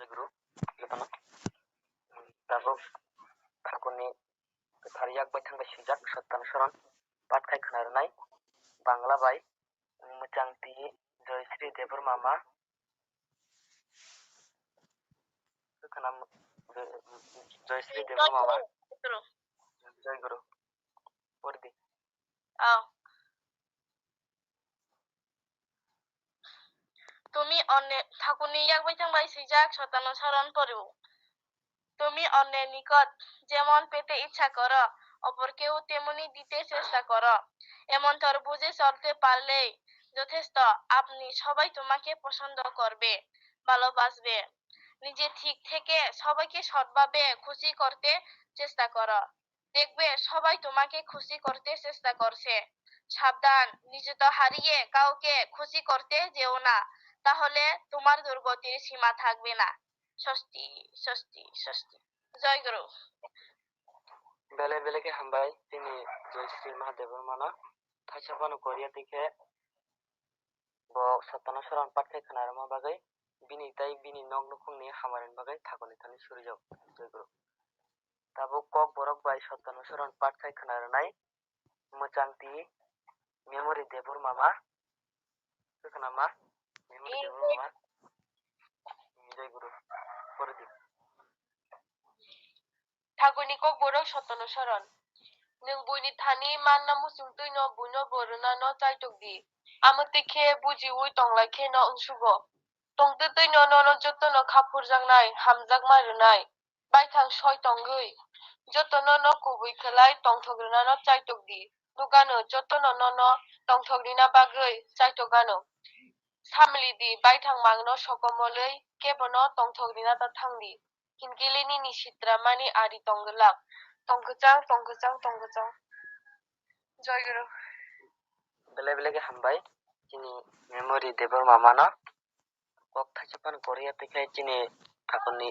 Guru, Lutano, Tabuk, Hakuni, Kariak by Tanga Shijak, Satan Sharon, Patkai Kanarnai, Bangla by Muchangti, Joy Sri Devur Mama, Kanam Joy Sri Devur Mama, Joy Guru, Urdi. তুমি অন্যের ঠাকুনি ইয়াকবাই থাকবাই সিজাক শতানো স্মরণ পড়ো তুমি অন্যের নিকট যেমন পেতে ইচ্ছা করো অপরকেও তেমনি দিতে চেষ্টা করো এমন বুঝে চলতে পারলেই যথেষ্ট আপনি সবাই তোমাকে পছন্দ করবে ভালোবাসবে নিজে ঠিক থেকে সবাইকে সৎভাবে খুশি করতে চেষ্টা করো দেখবে সবাই তোমাকে খুশি করতে চেষ্টা করছে সাবধান নিজে তো হারিয়ে কাউকে খুশি করতে যেও না তাহলে তোমার দুর্গতির সীমা থাকবে না ষষ্ঠী ষষ্ঠী ষষ্ঠী জয় গুরু বেলে বেলেকে হামবাই তিনি জয় শ্রী মহাদেবর মানা থাইসাপানো করিয়া দিকে ব সত্তানো সরণ পাটখাই খানার মা বাগাই বিনি তাই বিনি নগ নখংনি হামারেন বাগাই থাকনি থানি সুরি যাও জয় গুরু তাবো কক বরক বাই সত্তানো সরণ পাটখাই খানার নাই মোচাংতি মেমোরি দেবর মামা কেখানা মা মেমোরি দেবর মামা জয় গুরু পরে দিন ঠাকুরনি কক বরক সত্তানো সরণ नों बयनि थानि मानना मुसुं तैनो बुनो बरना न चाइटक di amate khe buji ui tonglai khe no ungsugo tongte tैनो no jotono khapur jangnai hamjak marunai baithang soi tongui jotono no kubui khelai tongthrogna no chaitok di nugano jotono no tongthrogna bagui chaitokano samli di baithang mangno sokomolei kebono tongthrogna ta thangdi hinkilini ni sitra mani ari tonglak tongkecang tongkecang tongkecang জয় গুরু বেলে বেলেকে হামবাই চিনি memory দেবর মামা না cock থাইসাপান করিয়া দিকে চিনি ঠাকুরনি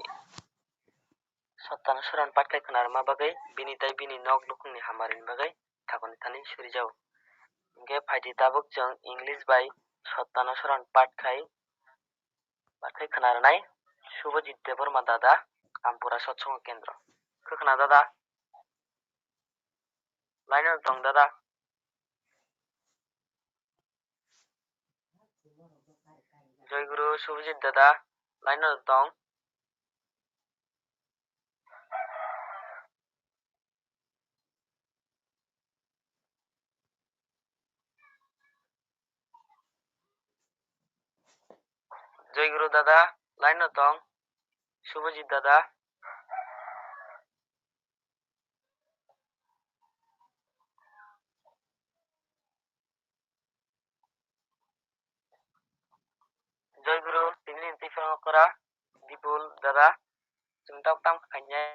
সত্তানো সরণ পাটখাই খানার মা বাগাই বিনি তাই বিনি নগ নখংনি হামারেন বাগাই ঠাকুরনি থানি সুরি যাও गे फाइदि ताबुक जों इंग्लिश बाय सत्तानो सरण पाटखाई खोनारनाय शुभजित देबरमा दादा आमपुरा सत्संग केंद्र खोना दादा लाइन दं दादा जय गुरु शुभजित दादा लाइन दं जय गुरु दादा लाइन दं शुभजित दादा जय गुरु तिनी तिफां करा दीपुल दादा जोंटाव ताम खाइने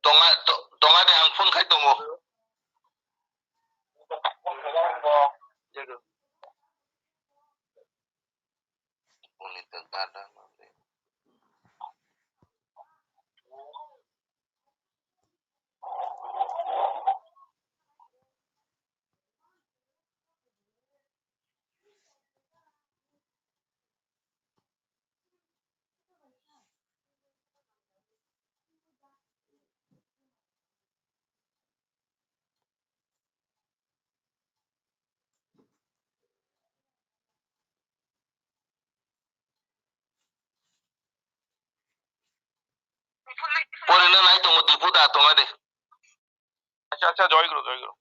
tonga de ang phone khai tomo जय गुरु unita tada pore na nai tomo dipu da tonga de acha acha joy guru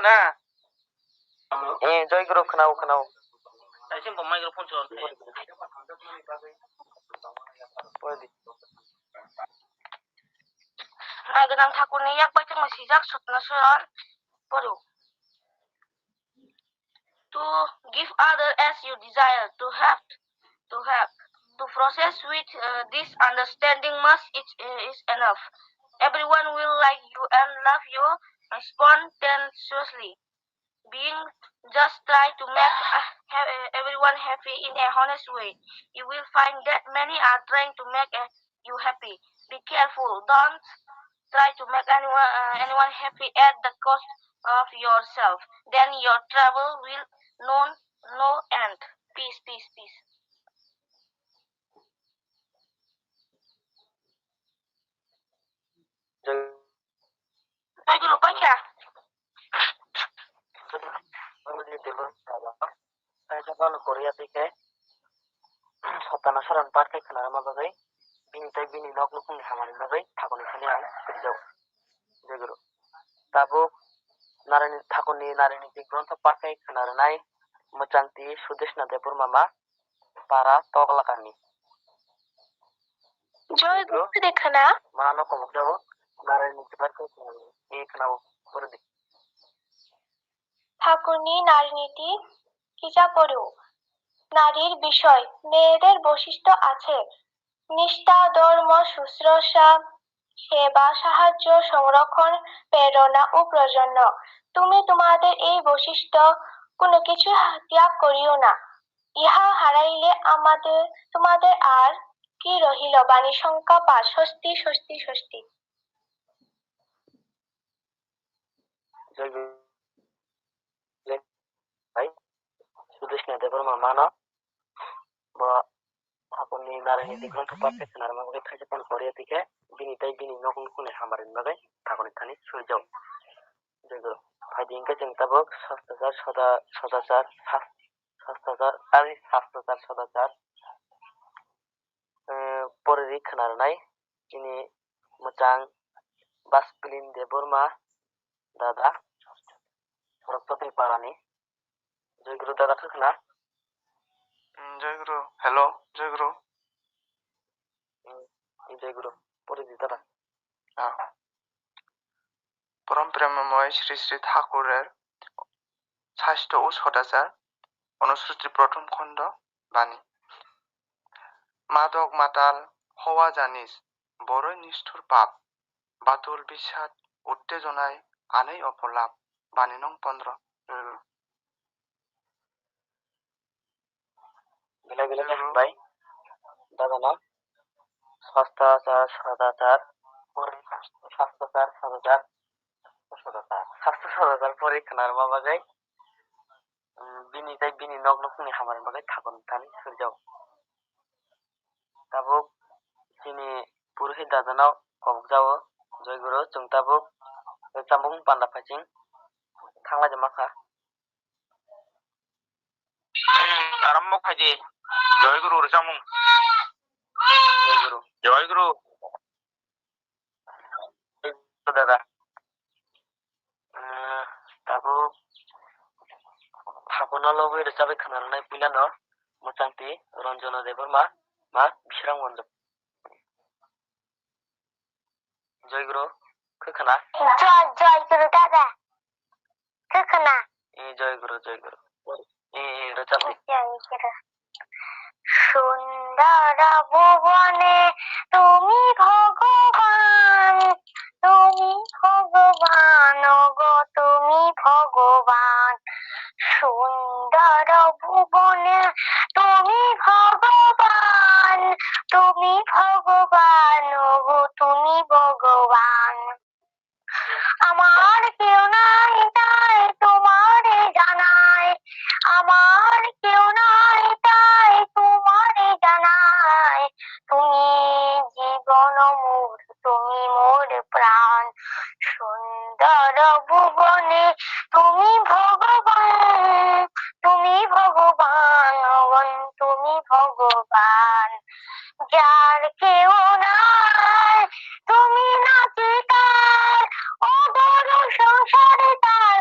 खोना জয় গুরু খনাও খনাও ऐसे माइक्रोफोन चलते Naganang Thakurni yakbai tang masijak sutna suran paru. To give other as you desire to have. To process with this understanding must is enough. Everyone will like you and love you spontaneously. Being just try to make everyone happy in a honest way. You will find that many are trying to make you happy. Be careful. Don't try to make anyone happy at the cost of yourself. Then your trouble will know no end. Peace, peace, peace. Baik, lupa ya. Korea থেকে সতানা সারান পার্কে খানার মাঝে বিনিতাই বিনি knock লুকুংনি হামারি মাঝে ঠাকুরনি খানি I ফিরজাও জয়গুরু তাবো নারায়ণ ঠাকুরনি নারায়ণী যে গ্রন্থ পার্কে খানার নাই মোচাংতি সুদেশ না দেবর মামা পারা তগলাকানি জয়গুরু দেখানা মানো কমক যাবো নারায়ণী পার্কে এই খানাও করে দি ঠাকুরনি নারী নীতি কিজা পড়ু নারীর বিষয় মেয়েদের বৈশিষ্ট্য আছে নিষ্ঠা ধর্ম শুশ্রূষা সেবা সাহায্য সংরক্ষণ প্রেরণা ও প্রজন্ম তুমি তোমাদের এই বৈশিষ্ট্য কোনো কিছু ত্যাগ করিও না ইহা হারাইলে তোমাদের আর কি রহিল বাণী সংখ্যা ৫ ষষ্ঠী ষষ্ঠী ষষ্ঠী জয়গুরু ভাই সুদেশ না দেবর মামা না বা ঠাকুরনি নারায়ণী যে গ্রন্থ পার্কে খানার মাঝে খাইছে পান কোরিয়া থেকে বিনিতাই বিনি নক লুকুংনি হামারিন মাঝে ঠাকুরনি খানি সইজাও জয়গুরু ফাইদিংকে চিন্তাবক শাস্ত্রাচার সদাচার শাস্ত্রাচার আর শাস্ত্রাচার সদাচার পরে রিখানার নাই তিনি মোচাং বাসপিলিন দে বর্মা দাদা রক্ততে পারানি জয়গুরু দাদা খানা जयगुरु हेलो जयगुरु জয়গুরু পরে দি দাদা পরম প্রেমময় শ্রী শ্রী ঠাকুরের স্বাস্থ্য ও সদাচার অনুসূচি প্রথম খণ্ড বাণী মাদক মাতাল হওয়া জানিস বড়ই নিষ্ঠুর পাপ বাতুল বিষাদ উত্তেজনায় আনেই অপলাপ বাণী নং 15 বিলা বিলা ভাই দাদা না স্বাস্থ্যাচার সদাচার পরে স্বাস্থ্যাচার সদাচার স্বাস্থ্য সদাচার পরে খানার বাবা যাই বিনিতাই বিনি নক লুকুংনি হামারিন মাঝে ঠাকুরনি খানি সইজাও tabuk sini puruhi dadanau kobuk jawo jয়গুরু जों tabuk jamung panda phaiching thangla jamaka আরম্ভ খাইছে জয়গুরু জামুং জয়গুরু জয়গুরু দাদা tabuk ঠাকুরনা লবই রেচাবে খানার নাই পুইলানো মোচাংতি রঞ্জন দেবর মা বিশ্রাম মঞ্জক জয়গুরু खोखोना জয়গুরু দাদা खोखोना জয়গুরু রেচাবে সুন্দর ভুবনে তুমি ভগবান গো তুমি ভগবান সুন্দর ভুবনে তুমি ভগবান গো তুমি ভগবান আমার কেউ নাই তাই তোমারে জানাই আমার কেউ নাই তাই তোমারে জানাই তুমি জীবন মোর তুমি মোর প্রাণ সুন্দর ভুবনে তুমি ভগবান তুমি ভগবান যার কেউ নাই তুমি নাকি তার ও বড় সংসারে তার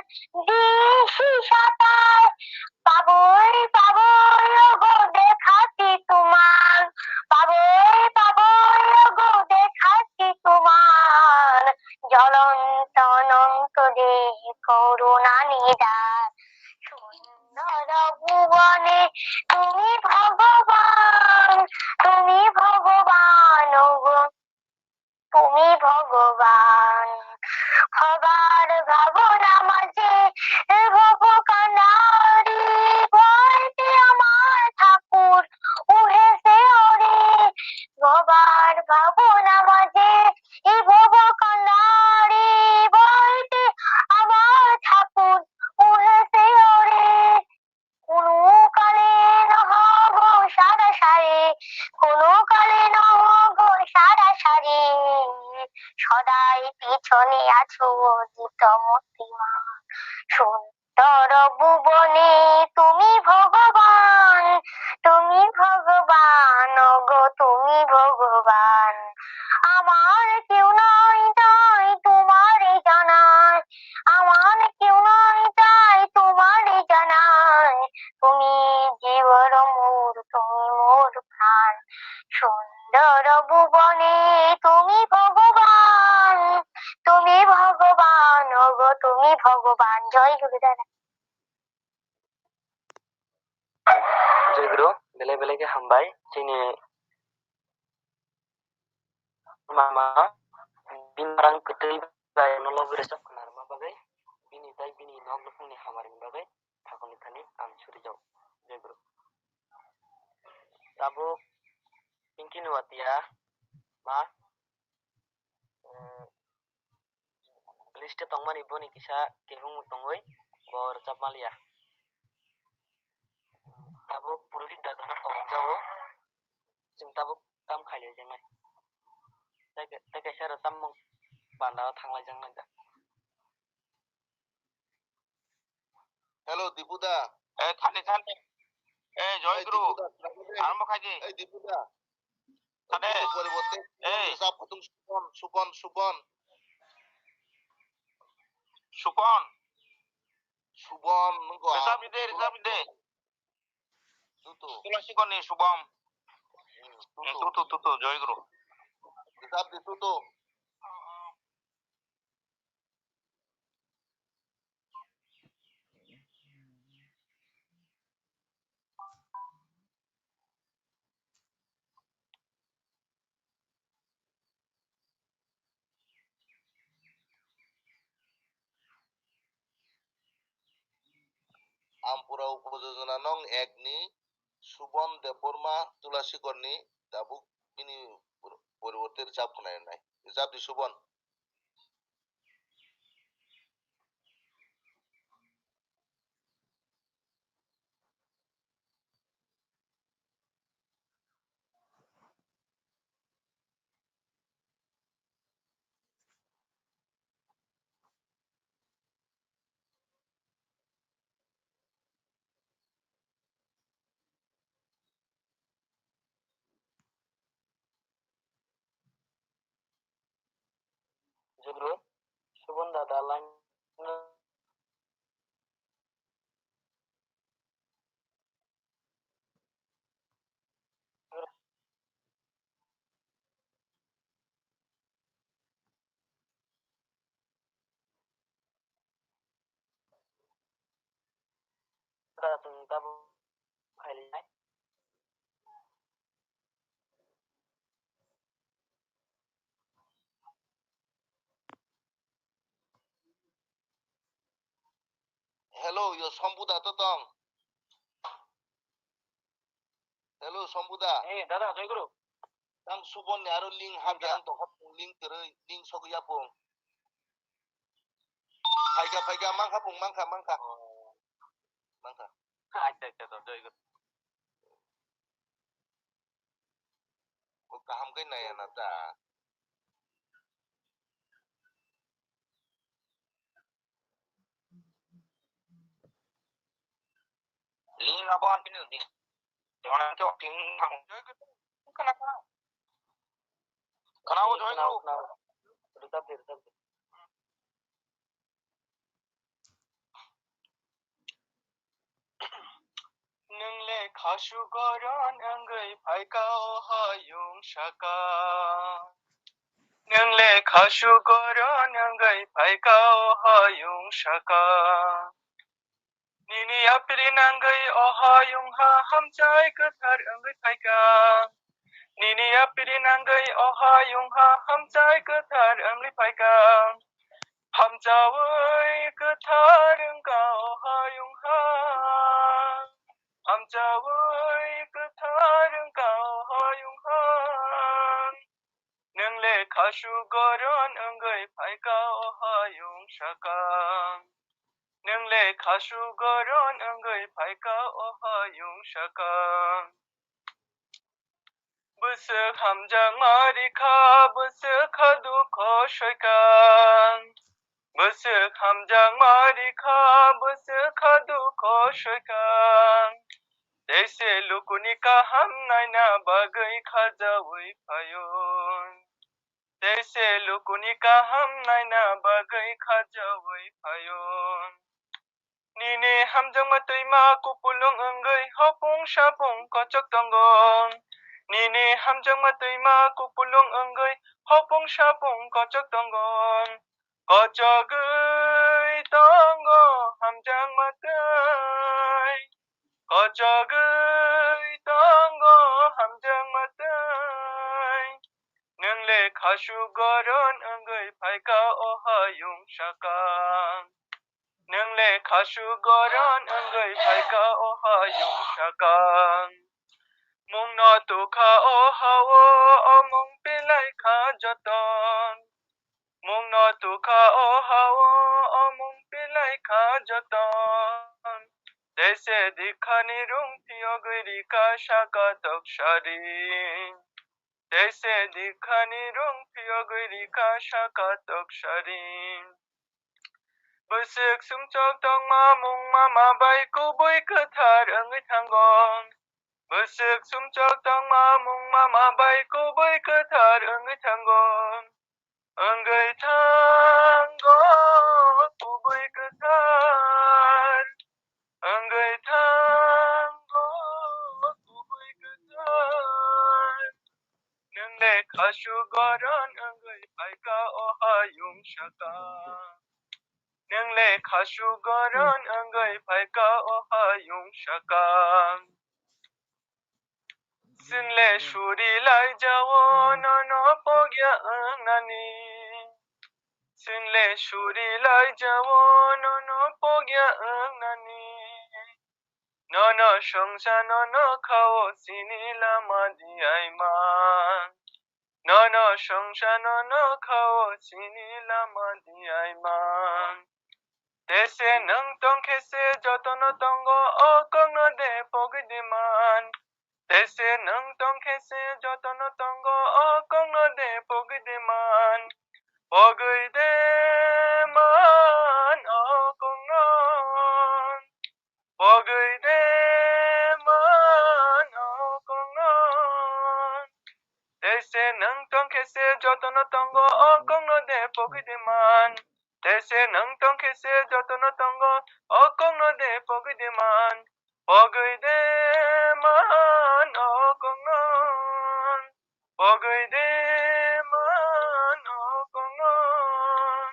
পায়ে, কোনো কালে নহগো সারা সারি, সদাই পিছনে আছো জিত মূর্তিমান। সুন্দর ভুবনে তুমি ভগবান, তুমি ভগবান, ওগো তুমি ভগবান। আমার কেউ নাই তাই তোমারই জানাই, আমার কেউ নাই তাই তোমারই জানাই, তুমি জীবর মোর, তুমি মোর প্রাণ। সুন্দর ভুবনে তুমি ভগবান, তুমি ভগবান, ওগো তুমি ভগবান। জয় গুরুদেব। Jai Guru, bele bele ke hambai chini mama binarang ketui bai nolo beresap kenar ma bagai bini tai bini nog lufungni hamarin bagai thakoni thani ang suri jau. Jai Guru. Tabu pinki nuatia ma liste tongmani boni kisa kehung tongoi bor chapmalia. Tabu puruhit dadana tong jau sing tabu tam khaile jengai. Taga shara tammong banda thanglai jangai da. Hello দীপুদা। থানে থানে জয় গুরু আরম্ভ খাইছে দীপুদা থানে পরিবর্তে এই হিসাব খতম। সুপন সুপন সুপন সুপন সুবন নঙ্গো রিজার্ভ দে তুতু তুলসী কনি শুভম তুতু জয় গুরু হিসাব দি তুতু। আমপুরা উপযোজনা নং 1 ni সুবন দেববর্মা তুলাসীকরনি দাবুক বিনি পরিবর্তে রিজার্ভ খনায় নাই রিজার্ভ দি Shovan. Jai Guru, Shubham dada line da tung tabu khaile nai. Hello ইয়ো সম্পুদা তো তং। হ্যালো সম্পুদা। Dada Jai Guru. তাং সুবন নি আরো লিং হাবিয়াং তো লিং তেরই লিং সগিয়া পং। ফাইগা ফাইগা মাংখা পং মাংখা মাংখা মাংখা। Acha Jai Guru. ও কাহাম কই নাই না তা। লিং আবার পিনে দি জনা তো টিং হাং জয় গুরু কানা কানা ও জয় গুরু Rizab de. Nungle khashu goron angai phaikao hayung shaka Nungle khashu goron angai phaikao hayung shaka Nini apri nangai ohayung ha hamjai kathar angai phaika Nini apri nangai ohayung ha hamjai kathar angai phaika Hamjawai kathar angai ohayung ha Hamjawai kathar hayung han Nungle khashu goron angai phaika hayung shaka Nungle khashu goron angai phaika hayung shaka Busuk hamjang marika, busuk duko shoikan. Busuk hamjang marika, busuk duko shoikan. Dese lukuni kaham naina bagai khajawai payon. Dese lukuni kaham naina bagai khajawai payon. Nini hamjang matui ma kupulung enggai hopung shapung kocok tonggon. Nini hamjang matui ma kupulung enggai hopung shapung kocok tonggon. Kocok tonggo hamjang matai. Kocok tonggo hamjang matai. Nengle khashu goron enggai paika ohayung shakang. Nengle khashu goron enggai paika ohayung shakang. Mung no tukha ohawo omong pilai kha joton. Mung no tukha ohawo omong pilai kha joton. Dese dikhani rung tiyogri ka shaka toksharin. Dese dikhani rung tiyogri ka shaka toksharin. Busuk sumchok tong ma mung mama bai kubui kathar engai tanggon. Busuk sumchok tong ma mung mama bai kubui kathar engai tanggon. Engai tanggon kubui kathar. Engai tanggon kubui kathar. Nengle khashu goron engai paika ohayung shakang. Nengle khashu goron enggai paika ohayung shakang. Sinle shuri lai jawo nono pogya nani. Sinle shuri lai jawo nono pogya nani. Nono shongsha nono kao sini lama di aiman. Nono shongsha nono kao sini lama di aiman. Dese nang tong kese jotono tongo okong no de pogdiman. Dese nang tong kese jotono tongo okong no de pogdiman. Pogdiman okong non. Pogdiman okong non. Dese nang tong kese jotono tongo okong no de pogdiman. Dese nang tong kese jotono tongo okong no de pogdiman. Pogdiman okong non. Pogdiman okong non.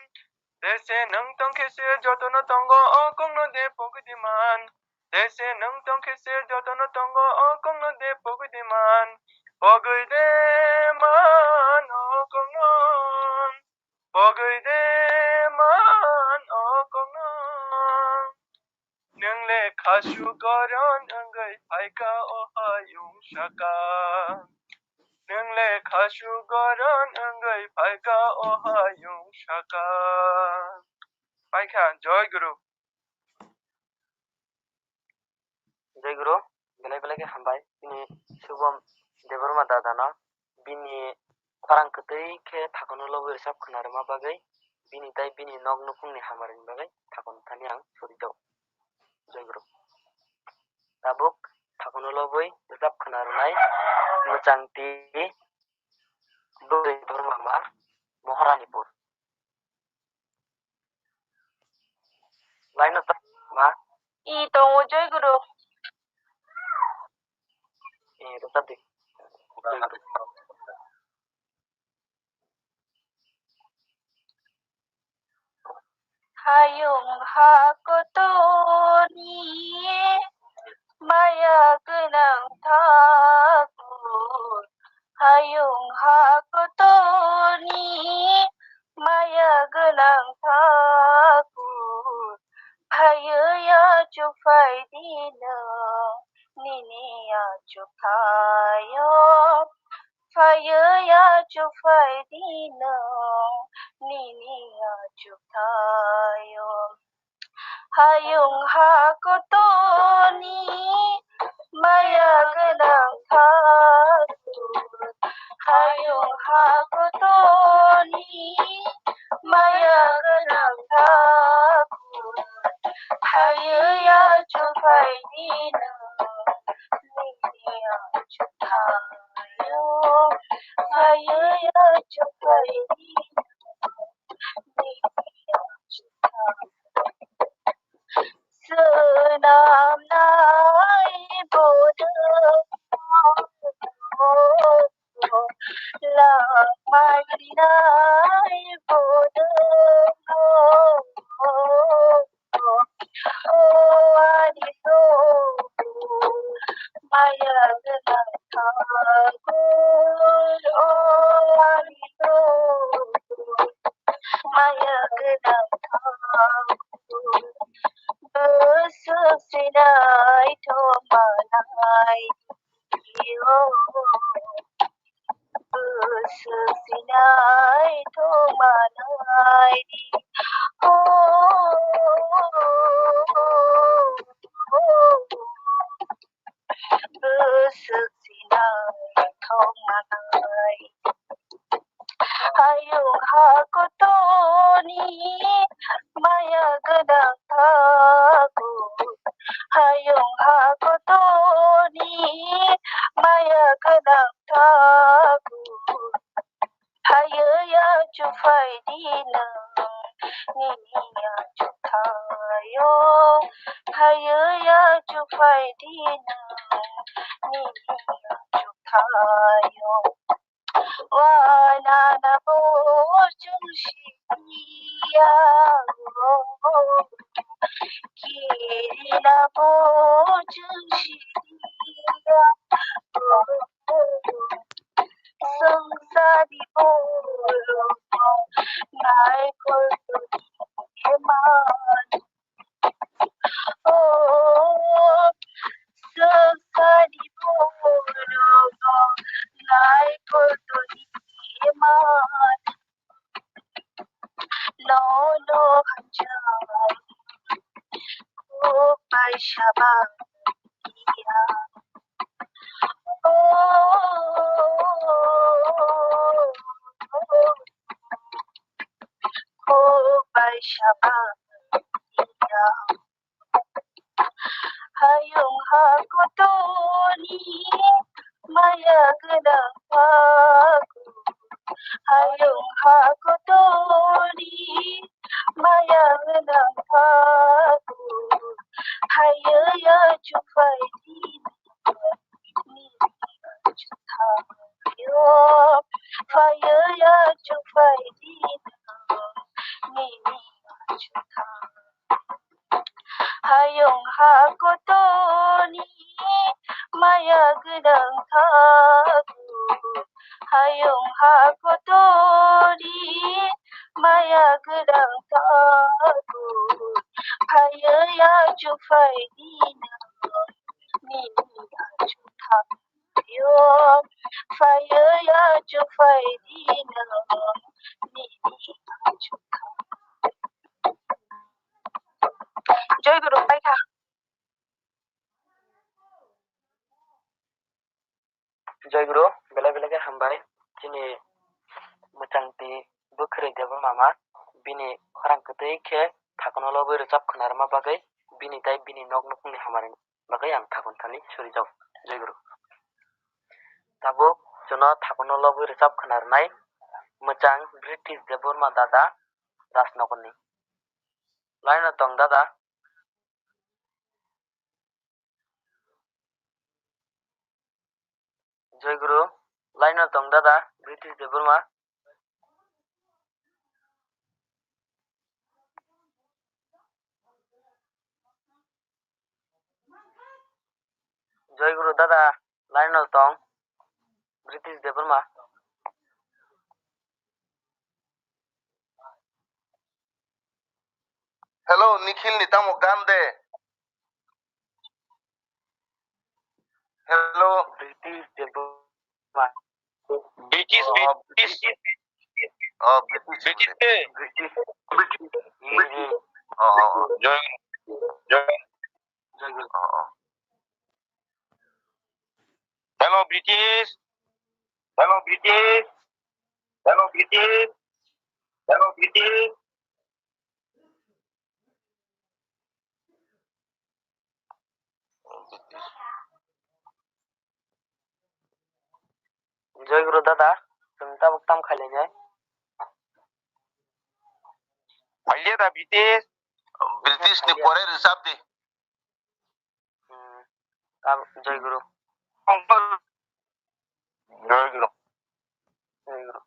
Dese nang tong kese jotono tongo okong no de pogdiman. Dese nang tong kese jotono tongo okong no de pogdiman. Pogdiman okong non. Pogdiman okong non. Nengle khashu goron enggai paika ohayung shakang. Nengle khashu goron enggai paika ohayung shakang. Paika joy guru. Jai Guru, belai belai ke hambai ini Shubham Devarma dadana bini khorang kwtui khe thakono lobo resap khwnarwma bagui bini tai bini nog nupungni hamarni bagui thakon thani ang surijak. Jai Guru. Tabuk thakono loboi resap khwnarwnai muchangti Buri Burmama Moharanipur. Lain ma Ito Joy Guru. resap di. Hayung hakotoni maya genang thakur. Hayung hakotoni maya genang thakur. Hayaya chufai dina niniya chufayo. Hayaya chufai dina niniya chufayo. Hayung hakotoni maya genang thakur. Hayung hakotoni maya ganang takut hayu ya cukai dina niya cutayo hayu ya cukai dina niya cutayo senam nai bodoh lạc mai đi nai bodoh adiso maya ganang takut adiso maya ganang takut bersesinai tomanai bersesinai tomanai bersesinai tomanai hayung hakotoni maya ganang takut hayung hakotoni maya ganang takut hayu ya cufai dina niya cutayo hayu ya cufai dina niya cutayo wana na bojung shia kiri na bojung shia संसारी बोलो नाय कोई मान ओ संसारी बोलो नाय कोई मान लो लो हंजाई को पैशा दिया hayung hakotoni maya ganang takut hayung hakotoni maya ganang takut hayu ya cufai dina niya cutayo hayu ya cufai dina niya cutayo hayung hakotoni maya ganang takut hayung hakotoni maya ganang takut hayu ya cufai dina niya cutayo hayu ya cufai dina niya cutayo জয় গুরু পাইখা जय गुरु बेला बेलाके हामबाय दिनै मोजांथि बोखोरै देबो मामा बिनि खरां खोथैखे थाखनल' रोजाब खोनारमा बागै बिनि दाय बिनि नग नखुंनि हामारै बागै आं थाखन थानि सुरि जाव जय गुरु दाबो जोंनो थाखनल' रोजाब खोनारनाय मोजां ब्रिटिश देबरमा दादा राजनगरनि लाइन दं दादा जय गुरु लाइन दं दादा ब्रिटिश देबरमा जय गुरु दादा लाइन दं British Debbarma Hello, Nikhil Nitamo Gande. Hello. British Debbarma British. British. British Join. जय गुरु Hello, British. Hello, ব্রিটিশ, দেখো ব্রিটিশ, দেখো ব্রিটিশ। জয়গুরু দাদা, তুমি তাবুক তাম খাইলে নাই? ভাইয়া দা ব্রিটিশ। ব্রিটিশ নি পরে হিসাব দে। জয়গুরু। জয়গুরু। জয়গুরু।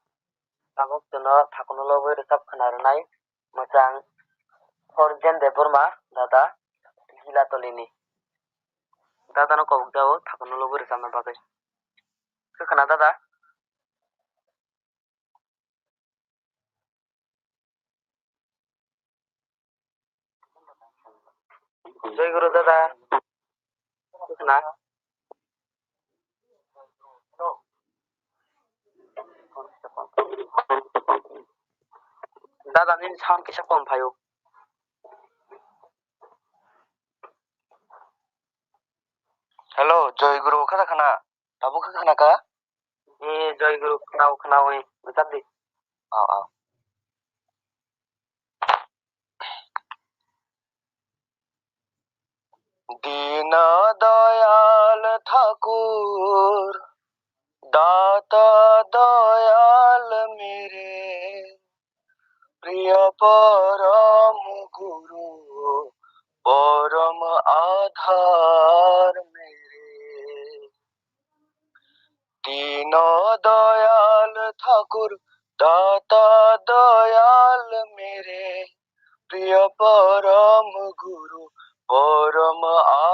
Tabuk jono thakuno lobo resap khanar nai mochang Forjen de Burma dada gila tolini. Dada no kobuk dao thakuno lobo resap na bagai. Khana dada. Jai Guru dada. Khana. Dada ni sound kisah kom phayo. Hello জয়গুরু খানা খানা বাবু খানা কা Jai Guru khnao ni resap di. আও দীন দয়াল ঠাকুর দাতা দয়াল মেরে প্রিয় পরম গুরু পরম আধার মেরে দীন দয়াল ঠাকুর দাতা দয়াল মেরে প্রিয় পরম গুরু পরম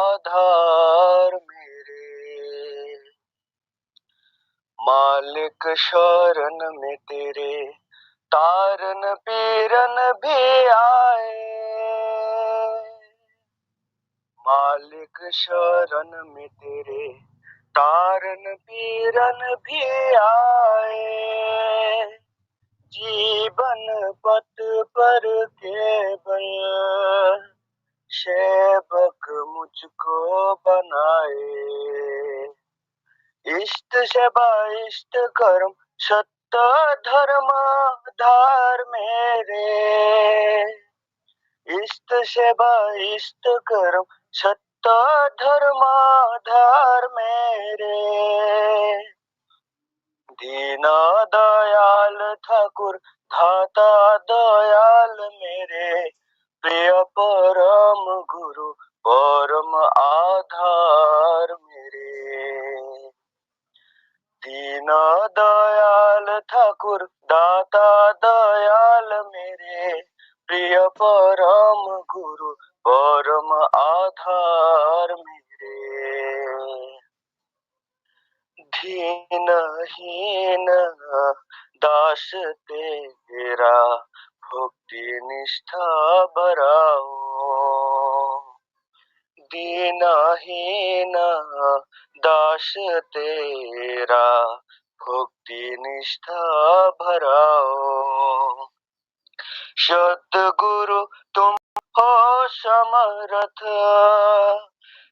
আধার মেরে मालिक शरण में तेरे तारन पीरन भी आए मालिक शरण में तेरे तारन पीरन भी आए जीवन पथ पर केवल सेवक मुझको बनाए इष्ट सेवा इष्ट कर्म सत्य धर्म धार मेरे इष्ट सेवा इष्ट कर्म सत्य धर्म धार मेरे दीन दयाल ठाकुर धाता दयाल मेरे प्रिय परम गुरु परम आधार मेरे दीन दयाल ठाकुर दाता दयाल मेरे प्रिय परम गुरु परम आधार मेरे दीनहीन दास तेरा भक्ति निष्ठा बराओ दीनहीन दास तेरा भक्ति निष्ठा भराओ सतगुरु तुम हो समर्थ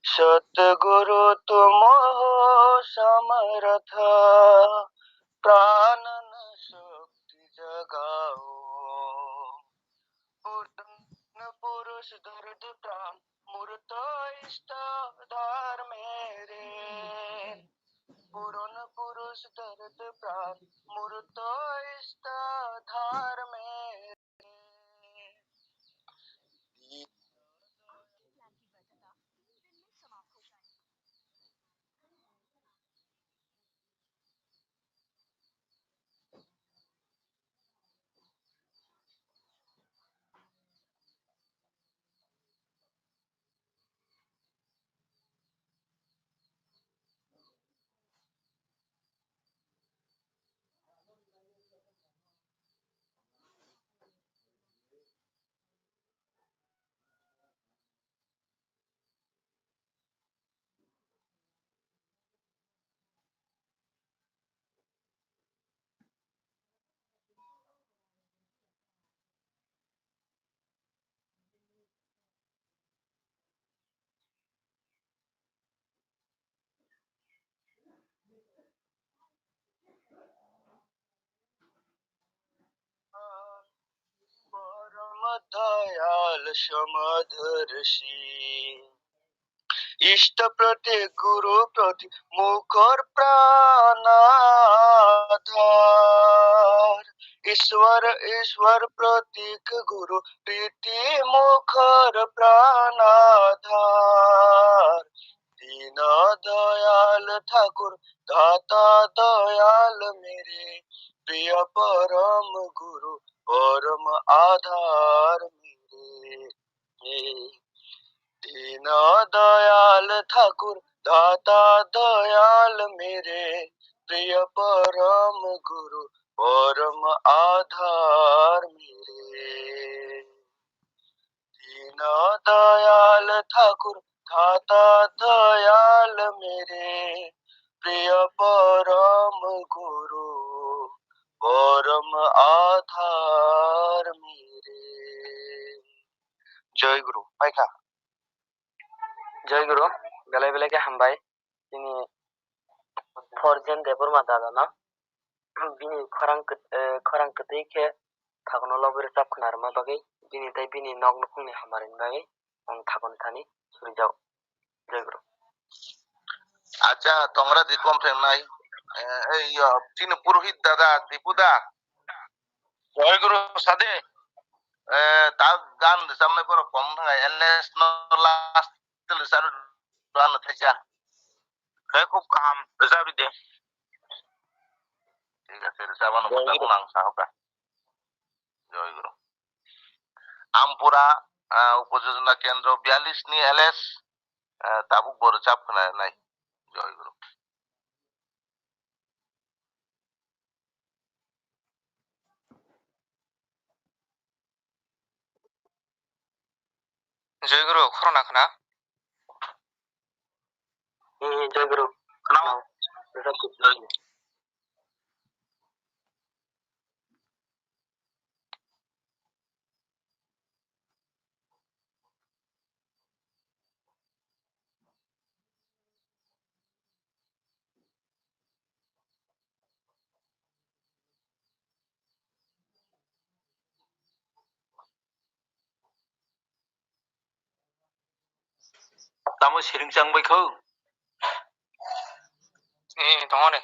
सतगुरु तुम हो समर्थ प्राणन शक्ति जगाओ पूर्ण पुरुष दर्द प्राण मूर्त इष्ट धार मेरे पूर्ण पुरुष दर्द प्राण मूर्त इष्ट धार मेरे দয়াল সমাদর্শী ইষ্ট প্রতি গুরু প্রতি মুখর প্রাণাধার ঈশ্বর ঈশ্বর প্রতীক গুরু প্রীতি মুখর প্রাণাধার দীন দয়াল ঠাকুর দাতা দয়াল মেরে প্রিয় পরম গুরু পরম আধার মেরে दीन दयाल ठाकुर दाता दयाल मेरे प्रिय परम गुरु परम आधार मेरे दीन दयाल ठाकुर दाता दयाल मेरे प्रिय परम गुरु परम आधार मेरे जय गुरु माइखा जय गुरु बेले बेले के हामबाय दिनै फरजेन देबरमा दादाना बिनि खरां खोथैखे थागोन लबरे जाब खोनारमा बागै बिनि ताइ बिनि नग नखुंनि हामारिन बागै आं थागोन थानि सुरिजाव जय गुरु আচ্ছা তোমরা দি কমপ্লেন নাই এই তিন পুরোহিত দাদা দীপুদা जय गुरु सादे তা গান সামনে করে কম না এলএস লাস্ট সার গান থাইছা kayak খুব কাম রেজাবি দে ঠিক আছে রেসাবানো কথা গুনাং সাহকা জয় গুরু আমপুরা উপযোজনা কেন্দ্র 42 নি এলএস তাবুক বড় চাপ নাই জয় গুরু जय गुरु खरना खना जय गुरु Khanaw tamu siring sang bai khâu dong ne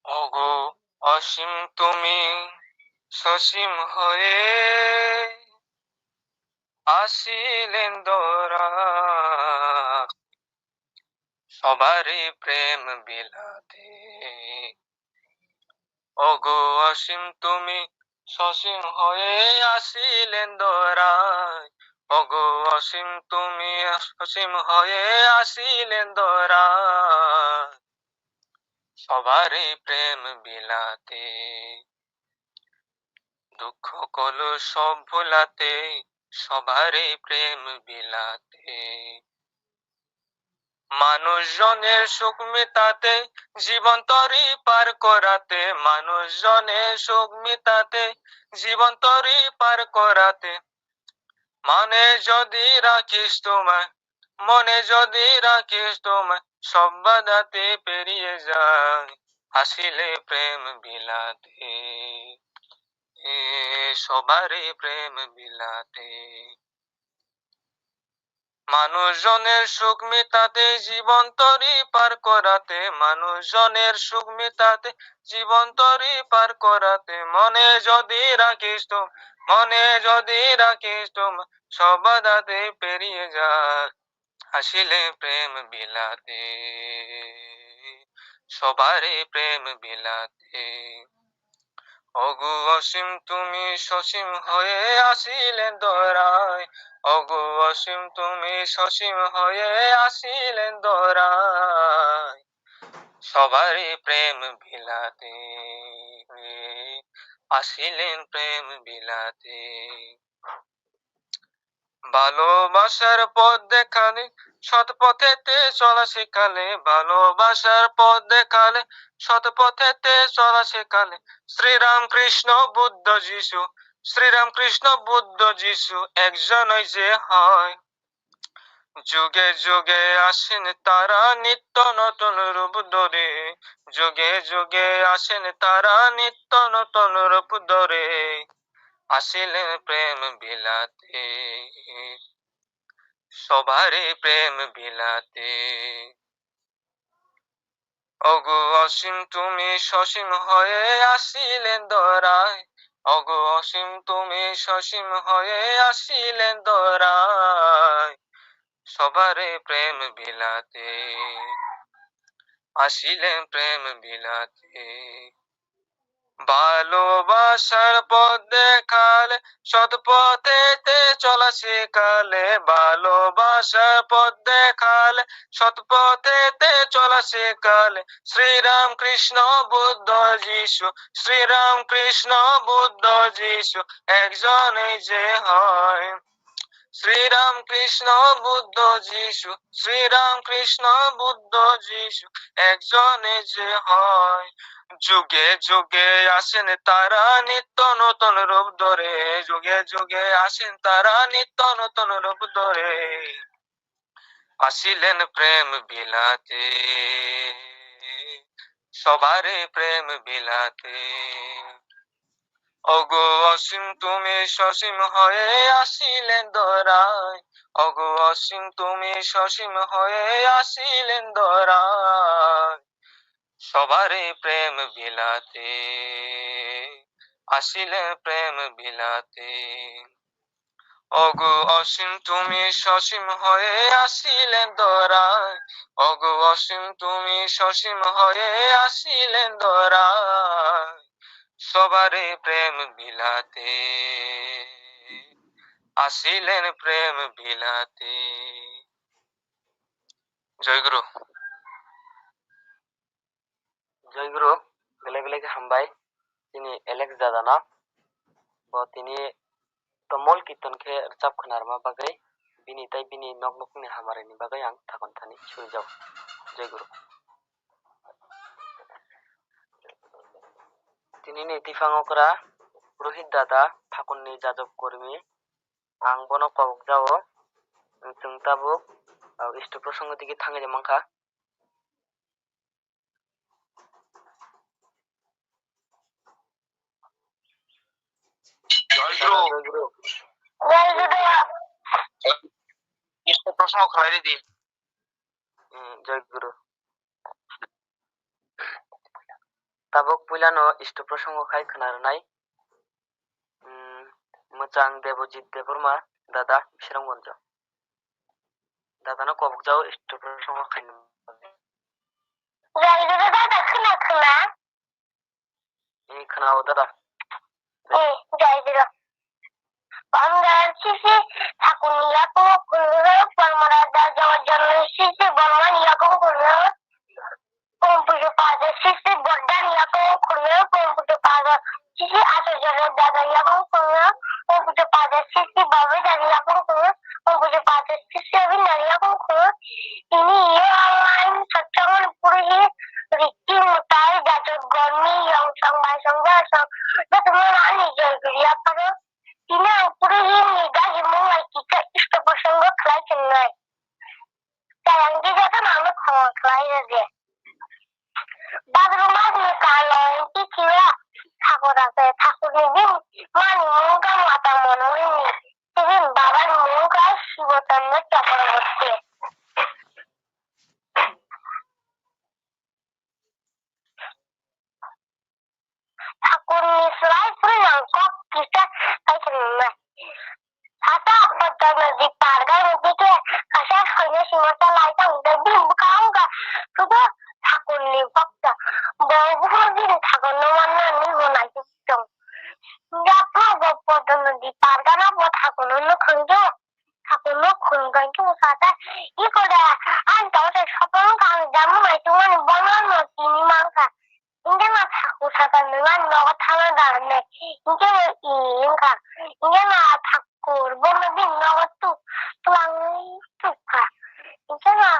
ওগো অসীম তুমি সসীম হয়ে আসিলেন দরা সবারই প্রেম বিলাতে ওগো অসীম তুমি সসীম হয়ে আসিলেন দরায় ওগো অসীম তুমি সসীম হয়ে আসিলেন দরায় সবারই প্রেম বিলাতে দুঃখ কলু সব ভুলাতে সবারই প্রেম বিলাতে মানুষজনের সুখ মিটাতে জীবন তরি পার করাতে মানুষজনের সুখ মিটাতে জীবন তরি পার করাতে মনে যদি রাখিস তোমায় সব বাধাতে পেরিয়ে যায় হাসিলে প্রেম বিলাতে সবারই প্রেম বিলাতে মানুষজনের সুখ মিটাতে জীবন তরি পার করাতে মানুষজনের সুখ মিটাতে জীবন তরি পার করাতে মনে যদি রাখিস সব বাধাতে পেরিয়ে যায় হাসিলে প্রেম বিলাতে সবারই প্রেম বিলাতে ওগো অসীম তুমি সসীম হয়ে আসিলেন দরায় ওগো অসীম তুমি সসীম হয়ে আসিলেন দরায় সবারই প্রেম বিলাতে আসিলেন প্রেম বিলাতে ভালোবাসার পথ দেখালে সৎ পথেতে চলা শেখালে ভালোবাসার পথ দেখালে সৎ পথেতে চলা শেখালে শ্রীরাম কৃষ্ণ বুদ্ধ যিশু একজনই যে হয় যুগে যুগে আসেন তারা নিত্য নতুন রূপ ধরে, যুগে যুগে আসেন তারা নিত্য নতুন রূপ ধরে, আসিলেন প্রেম বিলাতে, সবারে প্রেম বিলাতে। ওগো অসীম তুমি সসীম হয়ে আসিলেন ধরায়, ওগো অসীম তুমি সসীম হয়ে আসিলেন ধরায়, সবারে প্রেম বিলাতে, আসিলেন প্রেম বিলাতে। ভালোবাসার পথ দেখালে সৎ পথেতে চলা শেখালে, ভালোবাসার পথ দেখালে সৎ পথেতে চলা শেখালে, শ্রীরাম কৃষ্ণ বুদ্ধ যিশু, শ্রীরাম কৃষ্ণ বুদ্ধ যিশু একজনই যে হয়, শ্রীরাম কৃষ্ণ বুদ্ধ যিশু, শ্রীরাম কৃষ্ণ বুদ্ধ যিশু একজনে যে হয়। যুগে যুগে আসেন তারা নিত্য নতুন রূপ ধরে, যুগে যুগে আসেন তারা নিত্য নতুন রূপ ধরে, আসিলেন প্রেম বিলাতে, সবারে প্রেম বিলাতে। ওগো অসীম তুমি সসীম হয়ে আসিলেন ধরায়, ওগো অসীম তুমি সসীম হয়ে আসিলেন ধরায়, সবারে প্রেম বিলাতে, আসিলেন প্রেম বিলাতে। ওগো অসীম তুমি সসীম হয়ে আসিলেন ধরায়, ওগো অসীম তুমি সসীম হয়ে আসিলেন ধরায়, সবারে প্রেম বিলাতে, আসিলেন প্রেম বিলাতে। জয়গুরু। জয়গুরু বেলেগ বেলেগ হামবাই তিনি এলেক্স দাদানা bo তিনি tongmol kirtan khe rchap khwnarma bagwi bini tei bini nok nokni hamarani bagwi ang thakon thani surijak. Jai Guru. তিনি ni tifangokra Rohit dada thakunni jajab kormi ang bono kobokjao chung tabuk istu prosango dike thangai mangkha. জয়গুরু। ইষ্ট প্রশ্ন খাইরে দি। জয় গুরু। tabuk puilano istu prosango khai khwnarnai mochang Devojit Deborma dada Bisramgonjo. Dadano kobokjao istu prosango khaino. Jai Guru dada khuna. Khnao dada. Jai Guru. Banggar sisi Thakuria কো কুলো পরমারাদা জন্য sisi বর্মানিয়া কো কুলো কম্পুজো পাদা sisi বড্ডানিয়া কো কুলো কম্পুজো পাদা sisi আচার্য দাদাইয়া কো কুলো কম্পুজো পাদা sisi বাবা দাদিয়া কো কুলো কম্পুজো পাদা sisi অভিনারিয়া কো কুলো তিনি online সচ্চমন পুরহি রীতি মুতাই জাতক গর্মি ইয়ংসং বাইসং জাসং যতমন আনি জয় করিয়া পারো তিনি পুরহি নিগাহি মুঙ্গাই কিকা ইষ্ট প্রসঙ্গ খেলাই চেন্নাই তারাঙ্গি যখন আমি ক্ষমা খেলাই যে বাদরুমাস নি কালো কি কিরা ঠাকুর আছে ঠাকুরের দিন মানি মুঙ্গা মাতা মন হয়নি সেদিন বাবার মুঙ্গা শিবতন্য চক্রবর্তী ঠাকুর মিশ্রাই পুরীনাম কক কিটা খাইছেন Ata pagka di parga nagike kasi kanya simasa laitang dabi bukaangga sudo takun ni bakta bawa din takun naman na ni huna jitong japa bawa di parga na bawa takun no kunjo takun no kungan ki usata iko da anta usa sapang kang jamu mai tuan bangan no tini mangka Hindi na takut sa tanungan no katanga dane hindi mo iingka hindi na takut bumabing no tu tulang tuka hindi na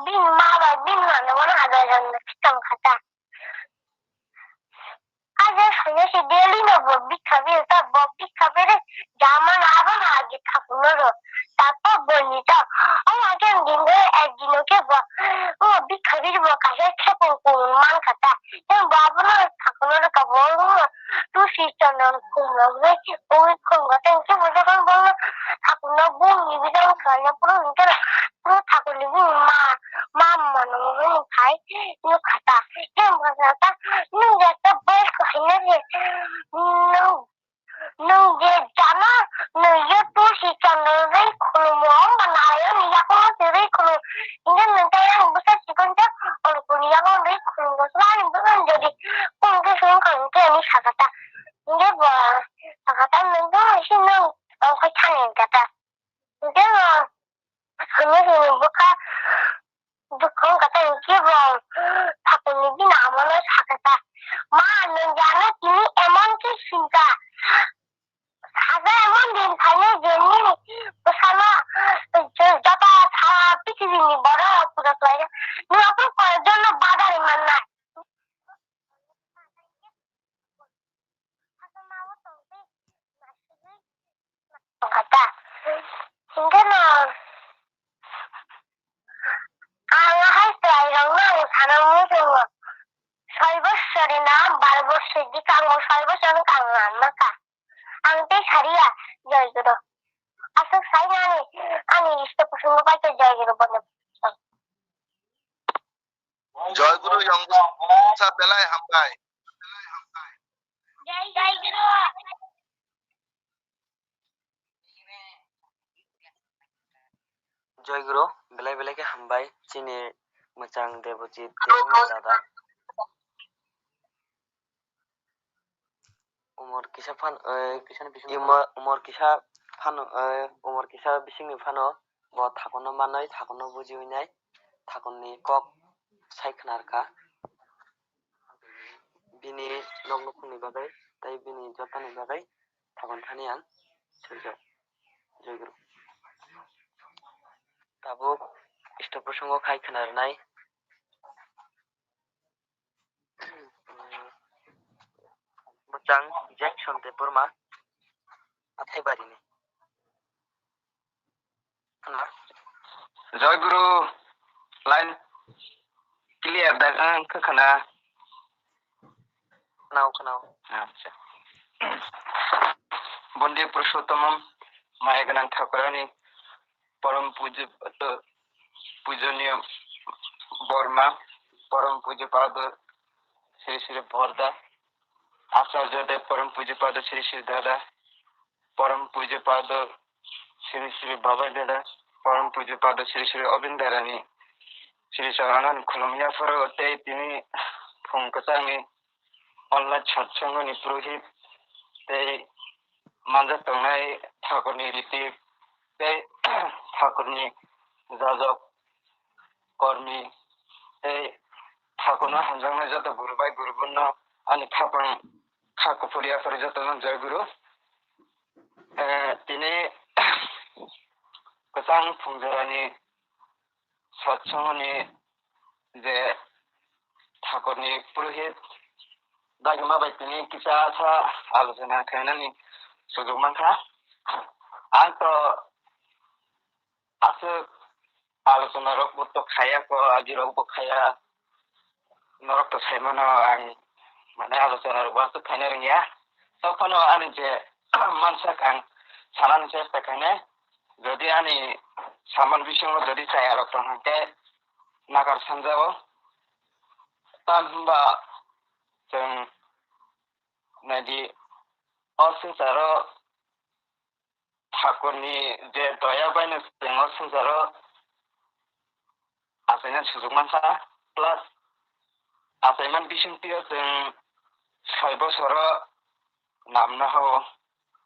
bin maba bin na naman ada yang nakitang kata aja saya si Deli no bobi kabir jaman aba na agi takut no tapa bonita awa তুলসী চন্দন কুমড়ো ওই কুমড়োটা এসে যখন বললো ঠাকুর না বোন নিবি যখন খাই না পুরো পুরো ঠাকুর নিবি মা মনে মনে খাই খাতা খাতা একটা বেশ খাই না যে nunggu nunggu tuh si channel khulmo बनाया निया को तेरे खुलो इंजन नंटा yang besar chicken টা और कुनिया को रे खुलो selain bukan jadi mungkin sering kan ini sakata ini sakata nunggu sih nung aku canin kata dia sebenarnya buka bukan kata ini bang aku ini namanya sakata mana jangan ini emang sih cinta সাদা এমন দিন খাইলে যেমনি সালা যত সারা পৃথিবী বড় পুরো লাগে নিরাপদ করার জন্য বাজারে মান নাই kata hingga no ang hai trai rong nang sana mu semua 6 বছরে না 12 বছর di kang 6 বছর kang maka ang te haria jai guru asal saya ani isto প্রসঙ্গ পাইতে জয় গুরু বলে জয়গুরু ইয়ংসা বেলায় হামবাই জয় গুরু জয়গুরু বেলায় বেলাকে হামবাই চিনি মোচাং দেবজিৎ দেবনি দাদা umur kisah fan umur kisah bisingni fano bo thakono manai thakono buji winai thakoni kok saikhnarka bini noknokni bagai tai bini jotani bagai thakon thani ang surjo জয়গুরু tabuk isto prosango khai khnarnai mochang Jackson te Burma athai barini জয়গুরু line clear দেখান খানা kanau আচ্ছা বন্দে পুরুষোত্তম মায়াগান ঠাকুরানী পরম পূজনীয় বর্মা পরম পূজ্যপাদ শ্রী শ্রী বরদা আচার্যদেব পরম পূজ্যপাদ শ্রী শ্রী দাদা পরম পূজ্যপাদ শ্রী শ্রী বাবা দাদা পরম পূজ্যপাদ শ্রী শ্রী অবিন্দা রানী শ্রী চরণান খুলমিয়াফোরতে তিনি ফুংকচাঙি অনলাইন সৎসঙ্গনি পুরোহিত এই মানজা তংনাই ঠাকুরনি রীতি এই ঠাকুরনি যাজক কর্মী এই ঠাকুরনা হামজাংনাই যত গুরুবাই গুরুবর্ণ আনি থাপন খাকুফুরিয়াফোর যতজন জয়গুরু তিনি গোসাং ফুংজরানি সৎসঙ্গনি যে ঠাকুরনি পুরোহিত দাগে মাবাই তিনি কিসা सा আলোচনা খাইনানি সুযোগ মানখা आं तो आसो आलोचना रक तो खाया को आजि रक खाया नरक तो साइमनो आं माने आलोचना रक तो खाइना रिया तखनो आनि जे मानसा आं सानानि चेष्टा खाइने जदि आनि सामान बिसंग जदि चाया रक हांके नागार सानजाओ तानबा जों नादि असंसारो ठाकुरनि जे दया बायनो जोङो संसारो आसायनान सुजुग मानखा प्लास आसायमान बिसंतियाव जों 6 বছর नामनो हागौ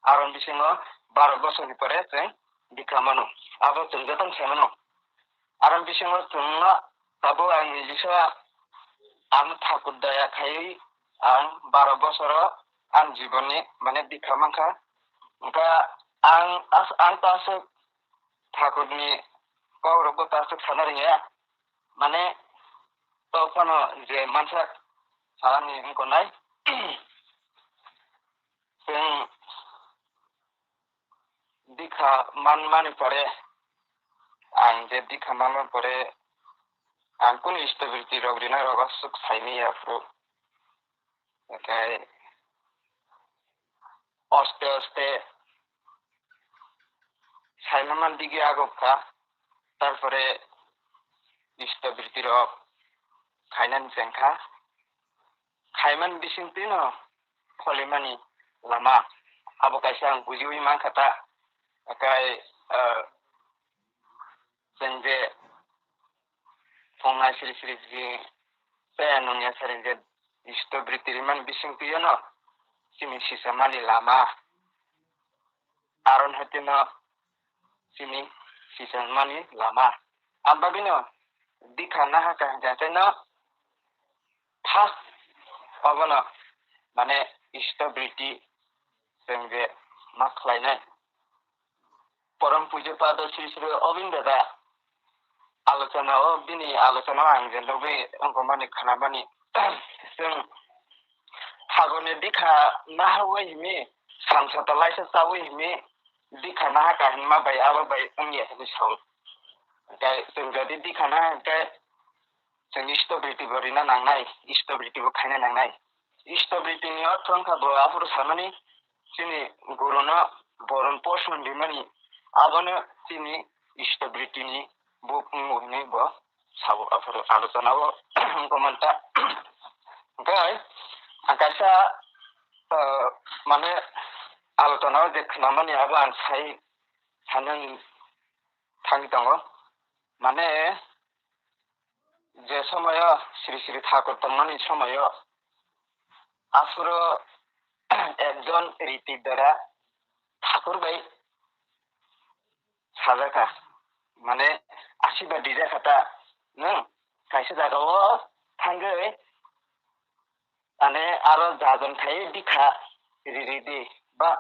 आरो बिसङो 12 বছরनि परे जों दिखा मानो आबो जों जतन सायमानो आरो बिसङो जोंना दाबो आंनि जिसा आं ठाकुर दया खायै आं 12 বছর आं जीवननि माने दिखा मानखा ओंखा आं तासो ठाकुरनि कौरब तासो सानारिया माने तो फनो जे मानसा सालानि गनाय जों दिखा मानि परे आं जे दिखा मान परे आं कुन स्टेबिलिटी रगरिना रगा सुख साइनि याफ्रु ओके aste aste সাইনামান দিকে আগোখা তারপরে ইষ্টবৃত্তির খাইনান Jengkha খাইমান বিসিংতি no ফলিমানি Lama abo kaisa ang bujiwi man kata akai senge fonga siri siri ji penunya seringe istobritiri man bisingti no simi sisamani lama aron hatino simi sisamani lama ambabino dikhana haka jateno first obono mane istobriti senge maklainai परम पूज्य पाद श्री श्री अरविंद दादा आलोचना बिनि आलोचना आंजों लोगों उनको माने खाना बनी जों हागोने दिखा ना हुए हिमे सांसद लाइसे सावे हिमे दिखा ना का हिमा बाय आबा बाय उंगे है साउ काय जों जदि दिखा ना काय जों इस्टबिलिटी बरिना नांनाय इस्टबिलिटी बो खायना नांनाय इस्टबिलिटी नि अर्थ का बो आफुर सामानि जोंनि गुरुना बरन पोषण दिमानि abone sini istability ni bukung ni bo sabu afro alosana bo komanta gai akasa mane alosana je khnamani aban sai sanan tangi tango mane je somoyo sri sri ঠাকুর তমনি সময় afro একজন রীতি দ্বারা ঠাকুর ভাই সাজাকা মানে আশীর্বাদ দিলে খাতা নং কাইসে জাগাও থাঙ্গে মানে আরো যাজন খাই দিখা রিদি বা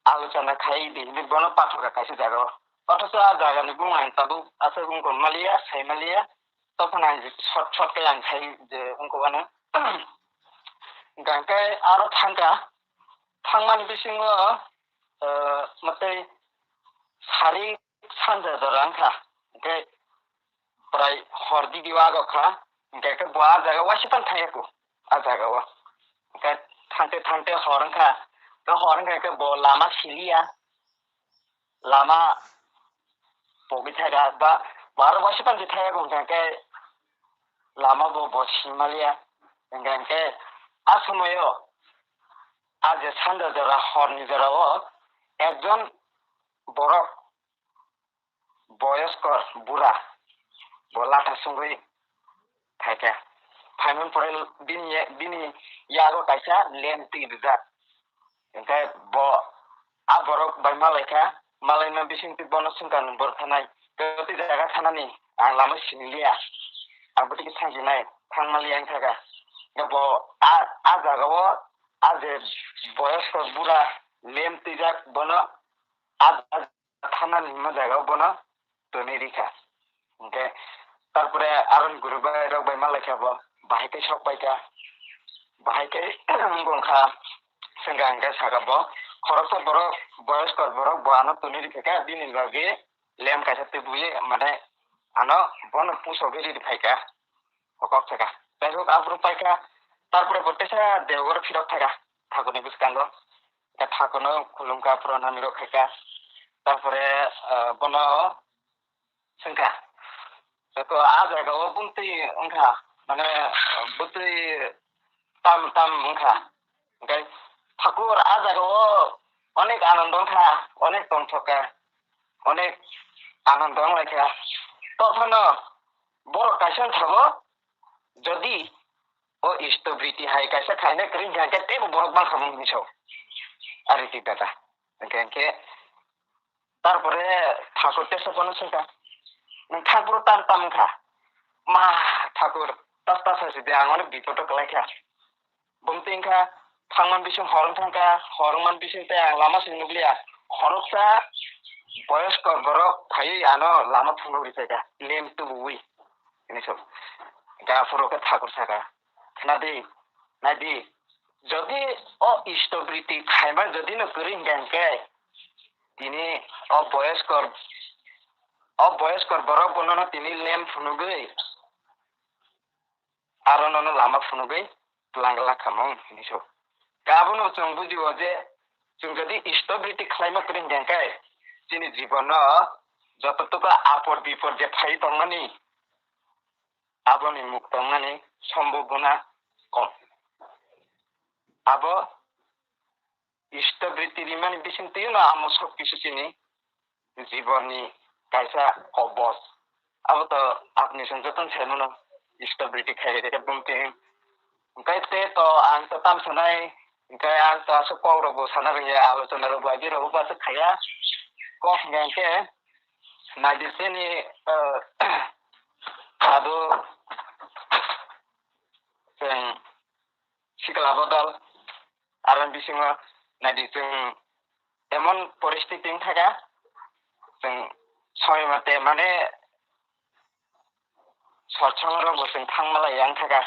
আলোচনা খাই দিবি বন পাঠকা কাইসে জাগাও অথচ আর জাগানি বুং আং তাবু আছে বুং মালিয়া সাই মালিয়া তখন আং শর্ট শর্ট কে আং খাই যে উনকো বানো গাঙ্কাই আরো থাঙ্গা থাংমান বিসিङो मते सारि सानजा दरांखा ओमफ्राय प्राय हरदि दिवागखा ओमफ्राय बा जागा वासिपान थायाको आ जागावा ओमफ्राय थांते थांते हरंखा तो हरंखा के बो लामा सिलिया लामा बगिथागा बा बार वासिपान थायाको ओमफ्राय लामा बो सिमालिया ओमफ्राय आ समयो आज सानजा दरा हरनि दराव একজন বড় বয়স্কর বুড়া বলাটা সঙ্গে থাকে ফাইনাল পরে বিনি ইয়াগো কাইসা লেন্টি রিজার্ভ ओमफ्राय आ बरक बाय मालायखा मालायना बिसिंति बनसुंगा नम्बर थानाय गति जायगा थानानि आं लामा सिनिलिया आंबो टिके थांजिनाय थांमालिया आं थागा ब आ जागाव आ जे बयस्कर बुढ़ा लेमति जाक बन आ थानानि मा जागाव बन तनि रिखा ओमफ्राय तारपरे आरन गुरुबाय रबाय मालायखाबो बाहायकै सकबायका बाहायकै गंखा संगांगा सागाबो खरसा बरो बयस्कर बरो बानो तनि रिखा दिनि लगे लेम कायसाते बुये माने आनो बन पुसोगेरि रिखायका हकक थाका जायहक आब्रु पायका तारपरे बटेसा देवगर फिरक थाका ठाकुरनि बिस्कांगो ठाकुरनो खुलुमका प्रणामी रखायका तारपरे बन संखा तो आ जायगाव बुंति ओंखा माने बुंति ताम ताम ओंखा ओमफ्राय ठाकुर आ जायगाव अनेक आनंद ओंखा अनेक दंथका अनेक आनंद ओंलायखा तखन बर कायसन थागो जदि ओ इष्टबृत्ति हाय कायसा खायने करि जाके तेब बरक बां खामु मिसौ आरिति दादा ओंखायनके तारपरे ठाकुर तेसा बन संखा ठाकुर ताम तामखा मा ठाकुर तास्ता सासिदे आंगने बिपट कलायखा बुमतिंखा थांमान बिसिं हरं थांखा हरंमान बिसिंते आं लामा सिनुगलिया हरकसा बयस्कर बरक थायै आनो लामा फुनुरिफायका लेम तुबुई इनिसो गाफुरके ठाकुर साका नादि नादि जदि ओ इष्टबृत्ति खायमा जदि न करिं गांके तिनी बयस्कर बरक बनना तिनी लेम फुनुगै आरननो लामा फुनुगै लांगला खामौ निसो गाबनो जों बुजियो जे जों जुदि इष्टबृत्ति खालामनो फोरोंदोंखाय जोंनि जिबनाव जतटुकु आफद बिफद जे फाय दंमानि आबोनि मुख दंमानि सम्भावना कम आबो इष्टबृत्ति रिमानि बिसिंतियो ना आमो सब किसु चिनि जीवननि कायसा अबस अब त आपनि संजतन छैन इष्टबृत्ति खाइरे बुंते ओंखाय तो आं त ताम सनाय ओंखाय आं त आसो पावरबो साना रंगे आलोचना रो बागि रो बासो खाया को गंके नादिसेनि आदो जों सिखला बदल आरो बिसिङाव नायदि जों एमन परिस्थिति थाका जों समय मते माने सत्संग जों थांमालाय आं थाका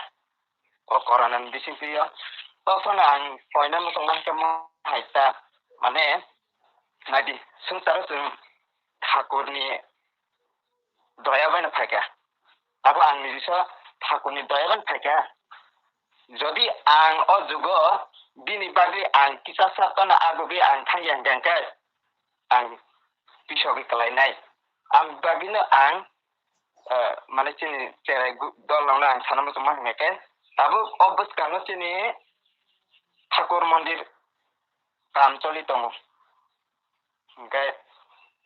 अकरानान बिसिङियो तसन आं पयना मत मानके हायता माने नायदि संसार जों ठाकुरनि दया बायना फायका अब आं निजिस ठाकुरनि दया बायना फायका যদি आं अजुगो बिनि बागै आं किसा सातन आगुबि आं थांयां गांखाय आं बिसगि कलायनाय आं बागिनो आं माने चिनि चेराय दलावना आं साना मत माहनेके ताबो अबस कानो चिनि ठाकुर मन्दिर काम चलि दङ ओंखाय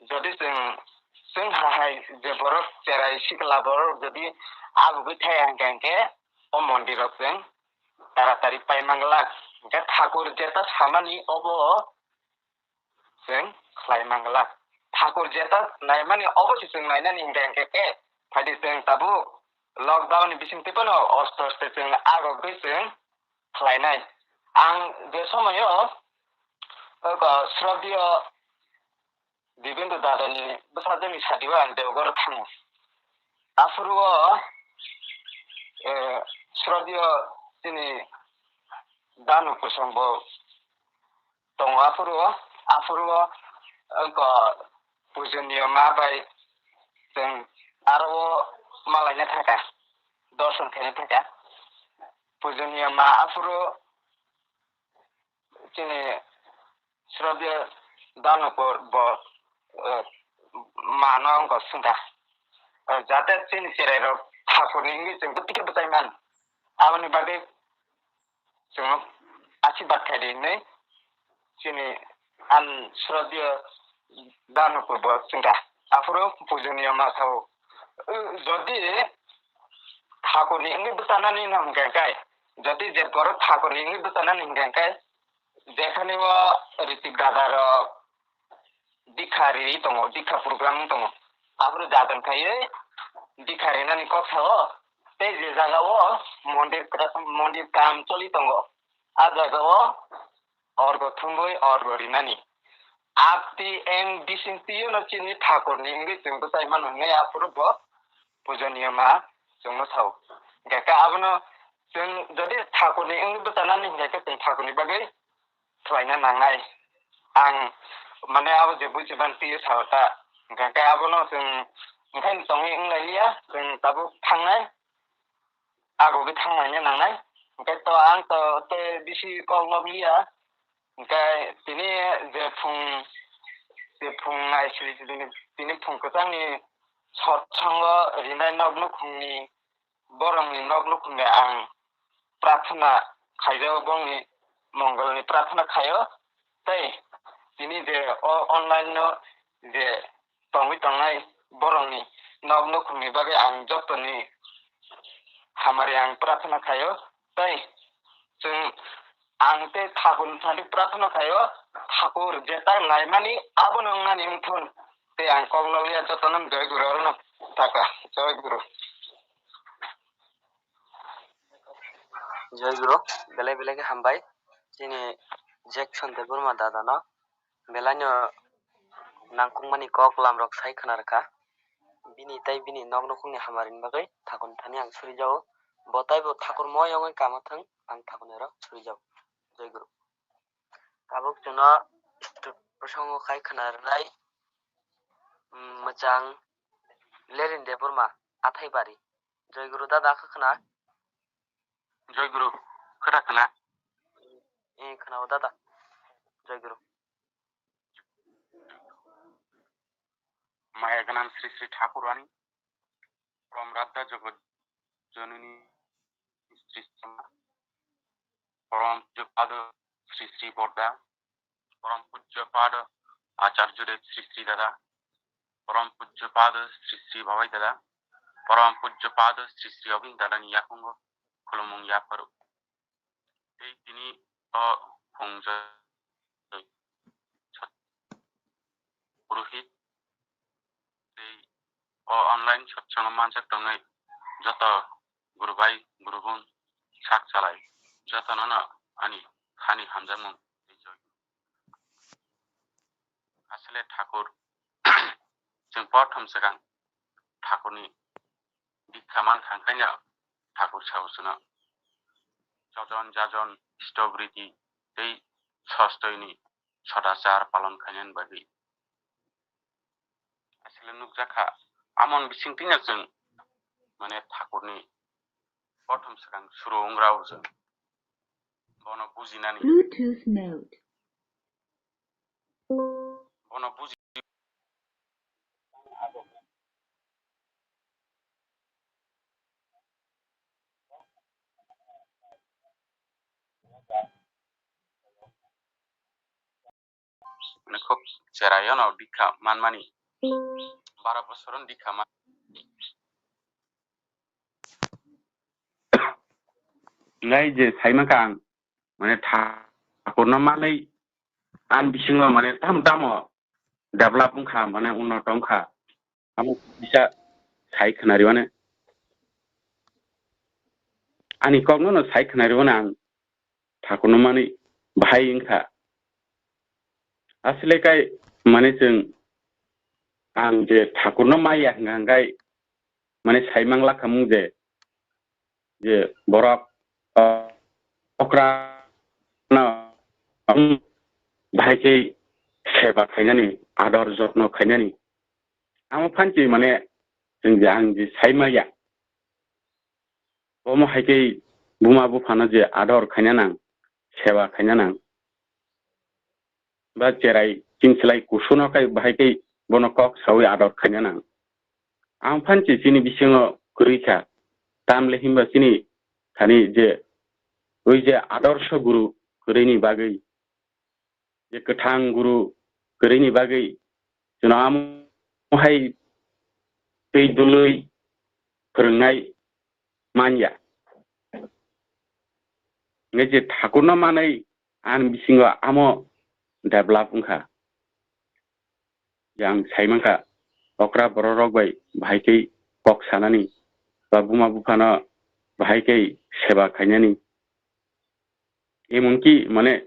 যদি जों हाय जे बर चेराय सिखला बर जदि आगुबि थायां गांके अ मन्दिराव जों तारातारि पाइमांगला ओंखाय ठाकुर जेता सामानि अबो जों खालायमांगला ठाकुर जेता नायमानि अबसि जों नायनानि गांके फायदि जों ताबु लकडाउन बिसिंति पनि अस्त अस्त जों आगुबि जों खालायनाय आं बे समायो श्रद्धेय दिबेन्दु दादानि बसाजोंनि सादिव आं देवगर थाङो आफुरुव श्रद्धेय दिनै दानु प्रसंग दङ आफुरुव पुजनीय माबाय जों आरो मालायनो थाका दर्शन खायनो थाका पुजनीय मा आफुरु दिनै श्रद्धेय दानुपर मानो अंग सुंदा जाते चिनि चेराय ठाकुरनि जों गतिके बतायमान आबनि बागै जों आशीर्वाद खायदिनै चिनि आन श्रद्धेय दानुपर सुंदा आफुरु पुजनीय मा थाव जदि ठाकुरनि इंगि बतानानि नाम गायकाय जदि जे बर ठाकुरनि इंगि बतानानि गायकाय जेखानेव ऋतिक दादार दिखारि दङ दिखा प्रग्राम दङ आफुरु जागोन खायो दिखारि नानि कथाव ते जे जागाव मन्दिर काम चलि दङ आ जागाव अर्ग थुंबुय अर्ग रिनानि आपति एन बिसिंतियो न चिनि ठाकुरनि इंगि जों बतायमान होननाय आफुरु ब पुजनीय मा जोंनो थाव गायका आबनो जों जदि ठाकुरनि इंगि बतानानि गायका जों ठाकुरनि बागै खालायना नांनाय आं माने अब जे बुजिबान पियो सावता गायका आबनो जों ओंखायनो दङै इंलायलिया जों दाबो थांनाय आगुबि थांनायनि नांनाय ओंखायथ' आं ते बिसि कलबलिया ओंखाय दिनै जे फुं नायसिरि दिनै फुंखौ आंनि सत्संग रिनाय नगनुखुंनि बरंनि नगनुखुंनि आं प्रार्थना खायजाव बंनि मंगलनि प्रार्थना खायो तै दिनै जे अनलाइन जे दंनाय बरंनि नगनुखुंनि बागै आं जतनि हामारे आं प्रार्थना खायो तै जों आं ते ठाकुर थानि प्रार्थना खायो ठाकुर जेता नायमानि आबो नंनानि उठुन ते आं कललिया जतनम जय गुरु अरन थाका जय गुरु बेले बेलेगे हामबाय दिनै जेक्सन देबुरमा दादानो बेलानो नांखुंमानि कक लामरक साय खोनारखा बिनि ताई बिनि नगनखुंनि हामारिनि बागै ठाकुर थानि आं सुरिजाव बतायबो ठाकुर मयङै कामथों आं ठाकुरनेर सुरिजाव जय गुरु काबुक जुना प्रसंग खाय खोनारनाय मोजां लेरिन देबुरमा आथायबारि जय गुरु दादा खोना जय गुरु खोनाखोना खोनाव दादा जय गुरु मायागनान श्री श्री ठाकुरानी परम राधा जगत जननी श्री परम पूज्यपाद श्री श्री बरदा परम पूज्यपाद आचार्य श्री श्री दादा परम पूज्यपाद श्री श्री बाबाई दादा परम पूज्यपाद श्री श्री अबिन दादा नि याकुंग खुलुमung याफोर এই তিনি फंजय पुरोहित ऑनलाइन सत्संग मानसिक दंगै जत गुरुबाई गुरुबुन साक चालाय जतनना अनि खानी हामजामुं आसले ठाकुर जों प्रथम सिगां ठाकुरनि दीक्षामान खांखायनो ठाकुर सावसुना जजन जाजन इष्टवृत्ति दै सस्तयनि सदाचार पालन खायनायनि बागै आसले नुकजाखा आमन बिसिंथिनो जों माने ठाकुरनि प्रथम सिगां सुरुं रावजों बन बुजिनानै Bluetooth mode. बन बुजि माने खुब जेरायानाव दीक्षा मानमानि 12 बोसोरन दीक्षा मान ngai je saimaka ang mane ठाकुरना मानै आन बिसिङाव माने थाम दामो डेभलप खा माने उन्नतम खा आमु बिसा साइ खनारिवाने आनि कगनो न साइ खनारिवाने आं ठाकुरना मानै भाइ इंखा असले काय माने जों आं जे ठाकुरना माया हंगाय माने साइमांला खामुं जे बरक अक्रा ना भाइके सेवा खायनानि आदर जत्न खायनानि आमु फानसि माने जों आं जे साइमाया ओम हाइके बुमा बुफाना जे आदर खायनाना सेवा खायनाना बा जेराय जिंसलाय कुसुनकाय भाइके बनकक सावै आदर खायनाना आं फानसि सिनि बिसिङाव गैखा तामले हिमबा सिनि खानि जे ओइ जे आदर्श गुरु गरैनि बागै जे गोथां गुरु गरैनि बागै जोंना आमहाय दै दुलै फोरोंनाय मानिया ने जे ठाकुरना मानै आं बिसिङाव आम डेभलप खा yang saimangka okra bororok bai bhaikei kok sanani ba buma bufana bhaikei seba khainani emonki mane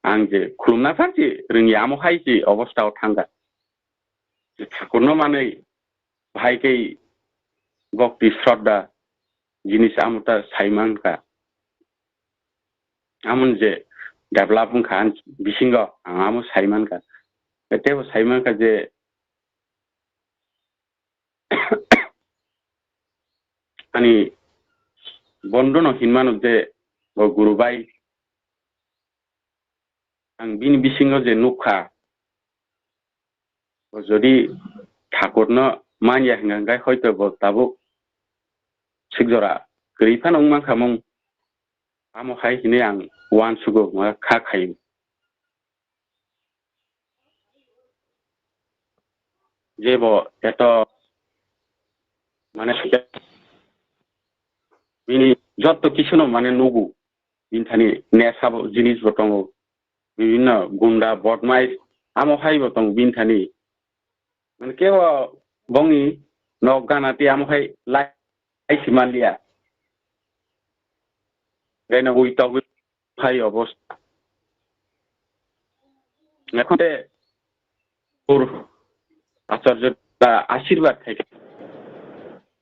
ang je khulumna farji ringi amo haiji obostao thanga je thakurno mane bhaikei bhakti shraddha jinis amuta saimangka amon je develop khan bisingo amo saimanka Ete Simon ka je ani bondono hinmanu je bo gurubai ang bin bisingo je nukha jodi ठाकुरनो मानिया हंगाय हयतो bo tabu sigjora greipan ongman khamung amo hai hine ang wan sugo ma kha khai जेबो एतो माने बिनि जत्तो किसुनो माने नुगु बिनथानि नेसाबो जिनिस बतंगो बिभिन्न गुंडा बदमाइश आमो high बतंगो बिनथानि माने केव बंनि नगानाति आमो हाइ लाइसि मालिया रेना उइताव हाइ अवस्था नेखते पुर आचार्य आशीर्वाद थाइके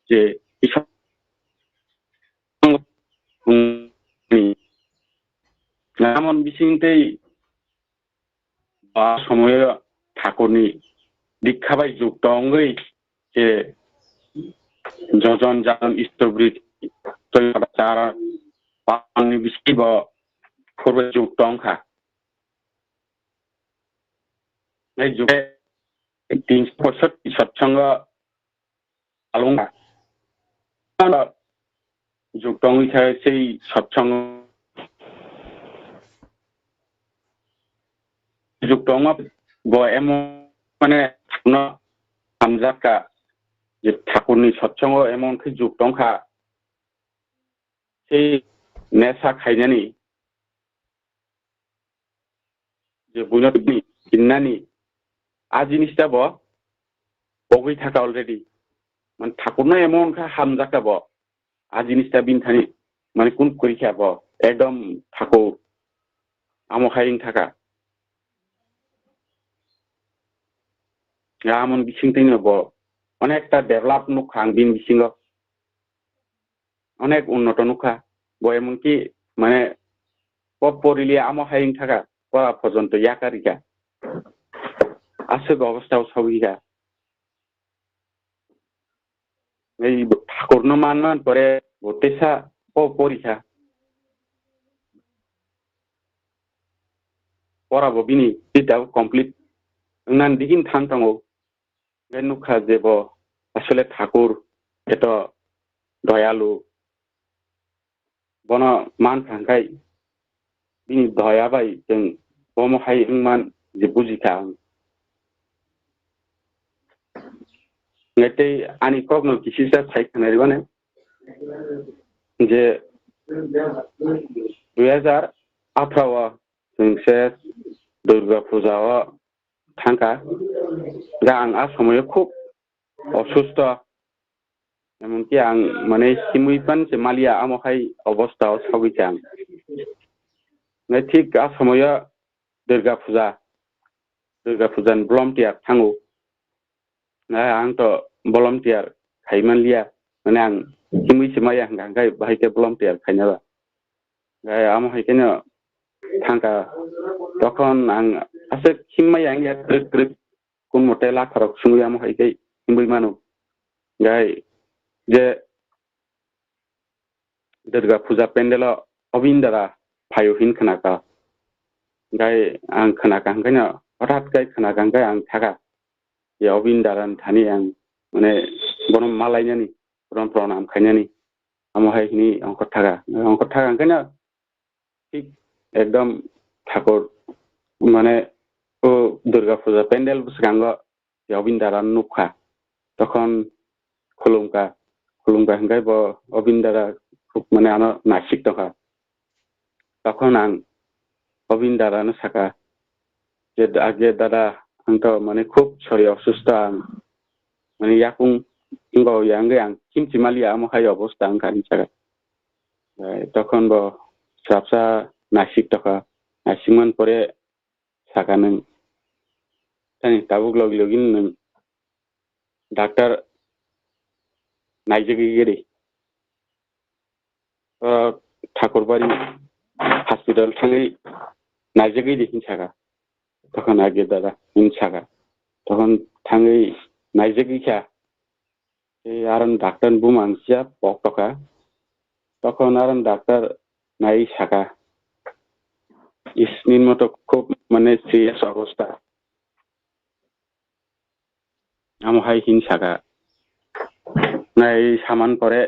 जे नामन बिसिंते बा समय ठाकुरनि दीक्षाबाय जुगदंगै जे जजन जान इष्टवृत तयचार पानि बिसिब फोरबो जुगदंखा नै जुगे 365 सत्संग आलंगा जुगदं हिसाबै সেই सत्संग जुगदं ब एम माने न हामजाका जे ठाकुरनि सत्संग एमन के जुगदंखा সেই नेसा खायनानि जे बुननि किन्नानि आजिनिस्ता ब बगै थाका अलरेडी मान ठाकुरना एमन का हामजाका ब आजिनिस्ता बिनथानि माने कुन करिखा ब एकदम ठाकुर आमो हायिं थाका गामन बिसिंथिनो ब अनेकटा डेभलप नुखा आं बिन बिसिंग अनेक उन्नत नुखा ब एमन कि माने परिले आमो हायिं थाका परा पर्यन्त याकारिका आसो अवस्थायाव सौहैगा এই ঠাকুরনো মানমান পরে বতেসা পরীক্ষা পড়াবো বিনি এটাও কমপ্লিট নান দিকিন থানতাঙ্গো নুখা যেব আসলে ঠাকুর এটা দয়ালু বন মান থাঙ্কাই बिनि दयाबाय जों बमहाय मान जे बुजिखा नेटे आनि कग्नो किसिसा साइखनाय बाने जे 2018 जोंसे दुर्गा पूजा थांका दा आं आसामाव खूब असुस्थ एमनकि आं माने सिमुइपान से मालिया आमहाय अवस्था साविचां नै ठीक आसामाव दुर्गा पूजान भलन्टियार थांगौ ना आं तो भलन्टियार खायमानलिया माने आं सिमुइसे माया हांगाय बाहायके भलन्टियार खायनाबा गाय आमहायकेनो थांका तखन आं आसे सिमाया आंया ग्रिक कुन मते लाखारक सुंगै आमहायके सिमुइ मानु गाय जे दुर्गा पूजा पेन्डेल अबिन्दरा फायुहिन खोनाका गाय आं खोनाका हांखायनो हठात गाय खोनाका आं थाका ये अबिन्दारान थानि आं माने बनम मालायनानि प्रणाम खायनानि आमहायनि अंक थाका हांखायनो ठीक एकदम ठाकुर माने ओ दुर्गा पूजा पेन्डेल बुसगांग ये अबिन्दारान नुखा तखन खुलुमका हांखाय ब अबिन्दारा माने आनो नासिक तखा तखन आं अबिन्दारानो साका जे आगे दादा आंथ माने खूब सरि असुस्थ आं माने याकुं इंगौ यांगे आं किमति मालिया आमहाय अवस्था आं खानि साका तखन ब साबसा नासिक तखा नासिकमन परे साका नों तानि ताबुक लगिन नों डाक्टर नायजगिरि ठाकुरबारी हॉस्पिटल थांगै नायजगिरि हिंसाका तखन आगे दादा हिंसाका तखन थांगै नायजगिखा आरन डाक्टर बुमांसिया पक्तका तखन आरन डाक्टर नाय साका इसनिन मतो खूब माने सीरियस अवस्था आमहाय हिंसाका नाय सामान परे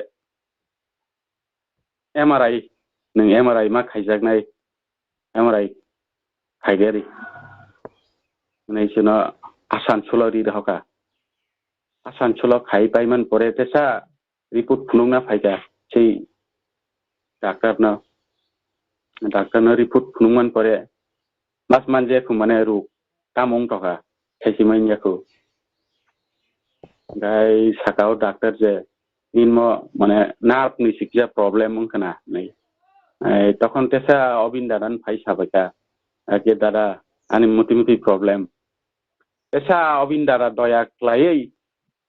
MRI नों MRI मा खायजागनाय MRI खायगारि नैसोना आसानसोलरि दहका आसानसोल खायबायमन परे तेसा रिपोर्ट फुनुंना फायगा sei डाक्टरनो रिपोर्ट फुनुंमान परे मास मानजेखौ माने रु तामं तका खायसिमाइनियाखौ गाय साकाव डाक्टर जे निन्म माने नार्भनि सिकिया प्रब्लेम होनखना नै तखन तेसा अबिन्दारान फायसाबायका आगे दादा आनि मुति प्रब्लेम तेसा अबिन्दारा दया क्लायै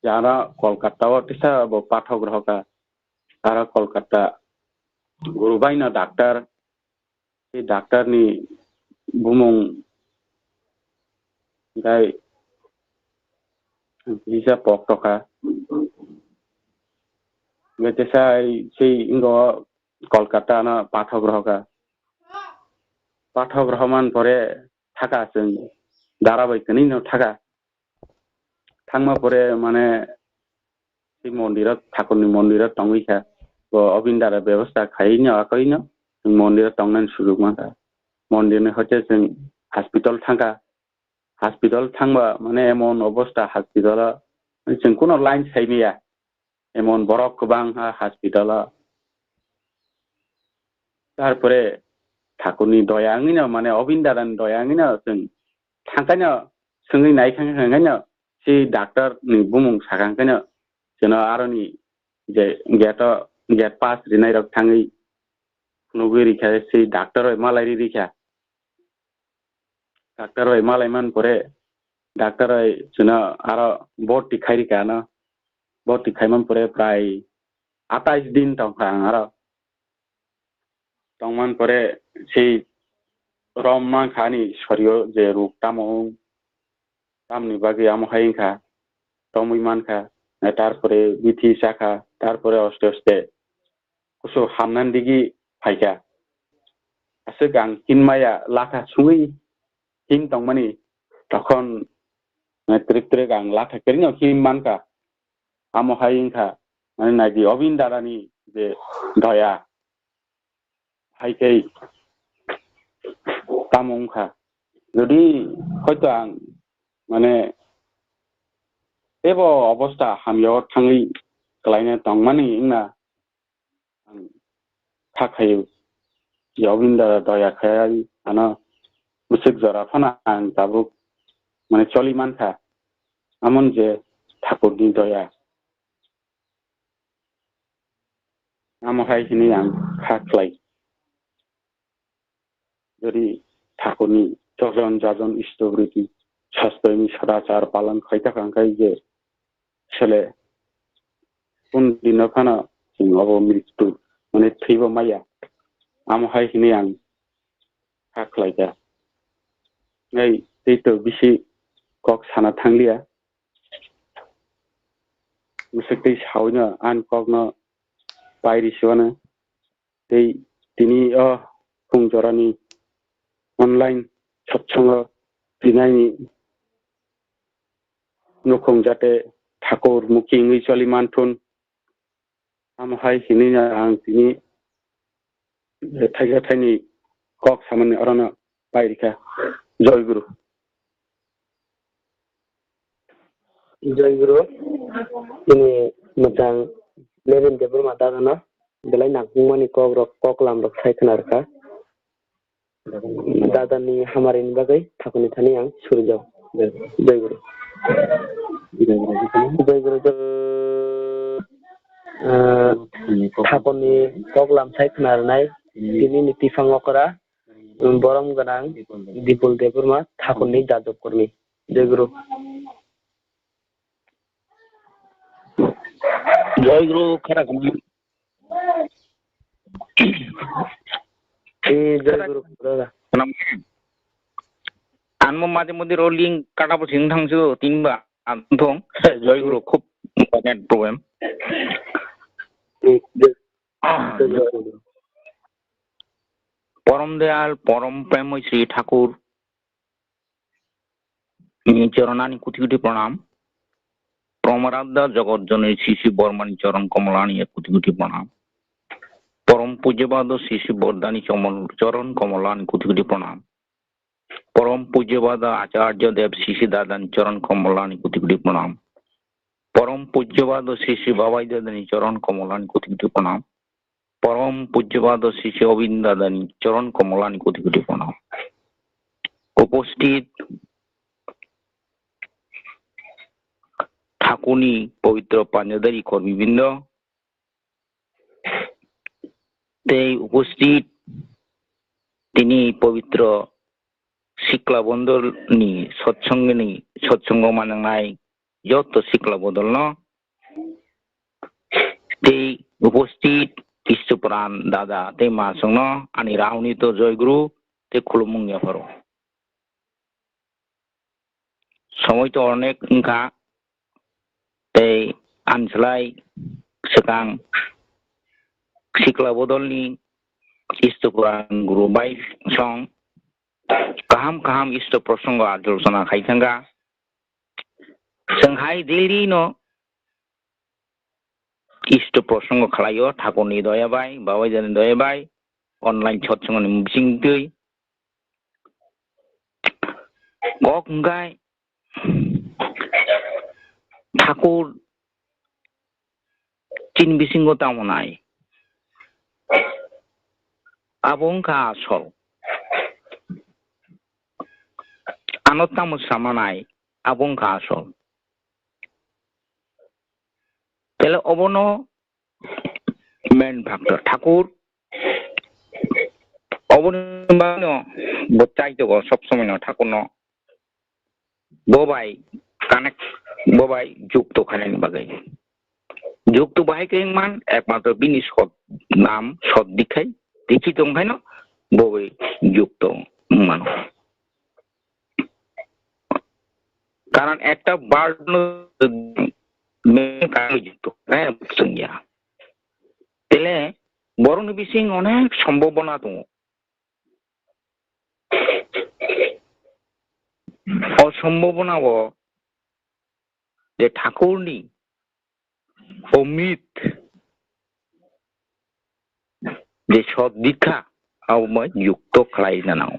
जाना कलकाता तेसा ब पाठग्रहका आरो कलकाता गुरुबाइना डाक्टर बे डाक्टरनि बुमुं गाय बिजा पक्तका बेतेसा sei इंगो कलकाता ना पाठग्रहमान परे थाका जों दाराबायखनि न थाका थांमा परे माने si mondirat ठाकुरनि मन्दिराव तंगैखा अबिन्दारा व्यवस्था खायैनो आखैनो मन्दिराव तंनानै सुजुगमाखा मन्दिरनि हते जों हस्पिटाल थांगा हस्पिटाल थांबा माने एमन अबस्था हस्पिटाला जों कोनो लाइन साइबिया एमन बरक गोबां हस्पिटाला तारपरे ठाकुरनि दयाङैनो माने अबिन्दारानि दयाङैनो जों थांखायनो सोङै नायखांखांखायनो si डाक्टरनि बुमुं साखांखायनो जोंना आरोनि जे गेट पास रिनाय रक थाङै नुगैरिखा si डाक्टर मालाय रिखा डाक्टर मालाय मान परे डाक्टर जोंना आरो भर्ती खायरिखा न भर्ती खायमान परे प्राय 28 दिन तंखा आरो तंमान परे si रममान खानी सरियो जे रुक तामो तामनि बागै आमहायखा तमिमानखा तारपरे बिथि साखा तारपरे अस्ते अस्ते कुसु हामनान दिगी फायखा आसे गां किनमाया लाथा सुङै हिम तंमानि तखन ट्रिक ट्रिक आं लाथा करिनो हिमानखा आमहायखा माने नायदि अबिन्दारानि जे दया हायकै तामंखा जुदि हयतो आं माने एबो अवस्था हामियाव थाङै गलायनो तंमानि इंना थाखायो अबिन्दारा दया खायारि आना मुसुक जरा फना आं दाबो माने चलिमानखा आमन जे ठाकुरनि दया आमहाय हिनि आं खाख्लाय যদি ঠাকুরনি যজন যাজন ইষ্টবৃত্তি শাস্ত্রনি সদাচার পালন খাইতা খাंखाय যে ছেলে কোন দিন खाना जों अब मृत्यु माने थैबो माया आमहाय हिनि आं खाख्लायगा नै दैतो बिसि कक साना थांलिया मुसुकै सावनो आन ककनो बायरिसोनो दै दिनि फुंजरानि online सत्संग दिनायनि नुखं जाते ठाकुर मुखिङै चलिमानथुन आमहाय हिनि आं दिनि थाइगाथायनि कक सामने अरना बायरिखा जय गुरु ini macam leren de bermata kana belai nakungmani kok lam rok sai khnarka dadani hamarin bagai thakuni thani ang surjau jai guru thakuni kok lam sai khnarnai ini niti phangokara borom ganang dipul de berma thakuni jadab kormi jai guru जय गुरु खरा जय गुरु दादा आनमो माजे मधे rolling काटाबो सिं थांसो तिनबा आंथं जय गुरु खूब important problem परम दयाल परम प्रेम श्री ठाकुर चरणानि कुटी कुटी प्रणाम प्रमराधा जगत जने शिशि बर्मानी चरण कमलानी कुटी कुटी प्रणाम परम पूज्यपाद शिशि बरदानी चरण कमलानी कुटी कुटी प्रणाम परम पूज्यपाद आचार्य देव शिशि दादानी चरण कमलानी कुटी कुटी प्रणाम परम पूज्यपाद शिशि बाबाई दादानी चरण कमलानी कुटी कुटी प्रणाम परम पूज्यपाद शिशि अविंद दादानी चरण कमलानी कुटी कुटी प्रणाम उपस्थित ठाकुरनि पवित्र पांजदारी कर्मीबृंद उपस्थित तिनी पवित्र सिक्ला बंदरनि सत्संग मानांनाय यत सिक्ला बदलनो उपस्थित इष्टप्राण दादा ते मासंनो आनि रावनि तो जयगुरु ते खुलुमुंगिया फरो समय तो अनेक इंका आनसलाय सेकां सिक्ला बदलनि इष्टपुराण गुरु बाय सं काहाम काहाम इष्ट प्रसंग आलोचना खायथांगा जोंहाय दिल्ली न इष्ट प्रसंग खालायो ठाकुरनि दयाबाय बाबायजानि दयाबाय अनलाइन सत्संगनि मिजिंदै गक गाय ठाकुर तीन बिसिंगो तामनाय आबंका आसल आनताम सामानाय आबंका आसल तेले अबनो मेन फैक्टर ठाकुर अबनो बानो बचाई तो सब समय न ठाकुर न बोबाई कनेक्ट बोबाई जुक्त खाने बागै जुक्त बाहाय के मान एकमात्र बिनि सद नाम सद दिखाई देखी तो है ना बोबाई जुक्त मान कारण एक टा बार्ड में काहे जुक्त है संज्ञा तेले बरन बिसिंग अनेक सम्भावना दं असम्भावनाओ जे ठाकुरनि अमित जे सद दीक्षा अब युक्त खालायनांगौ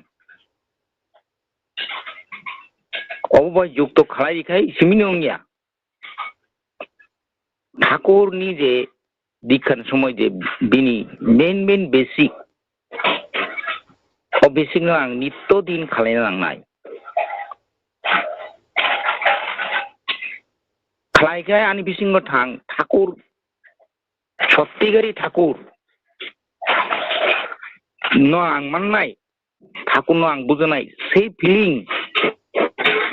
अब युक्त खालायिखाय सिमिनो गैया ठाकुरनि जे दीक्षानि समय जे बिनि मेन बेसिक बेसिक आं नित्य दिन खालायना लांनाय खालायखाय आंनि बिसिंग थां ठाकुर सत्तिगारि ठाकुर न आं माननाय ठाकुर न आं बुझनाय से फिलिंग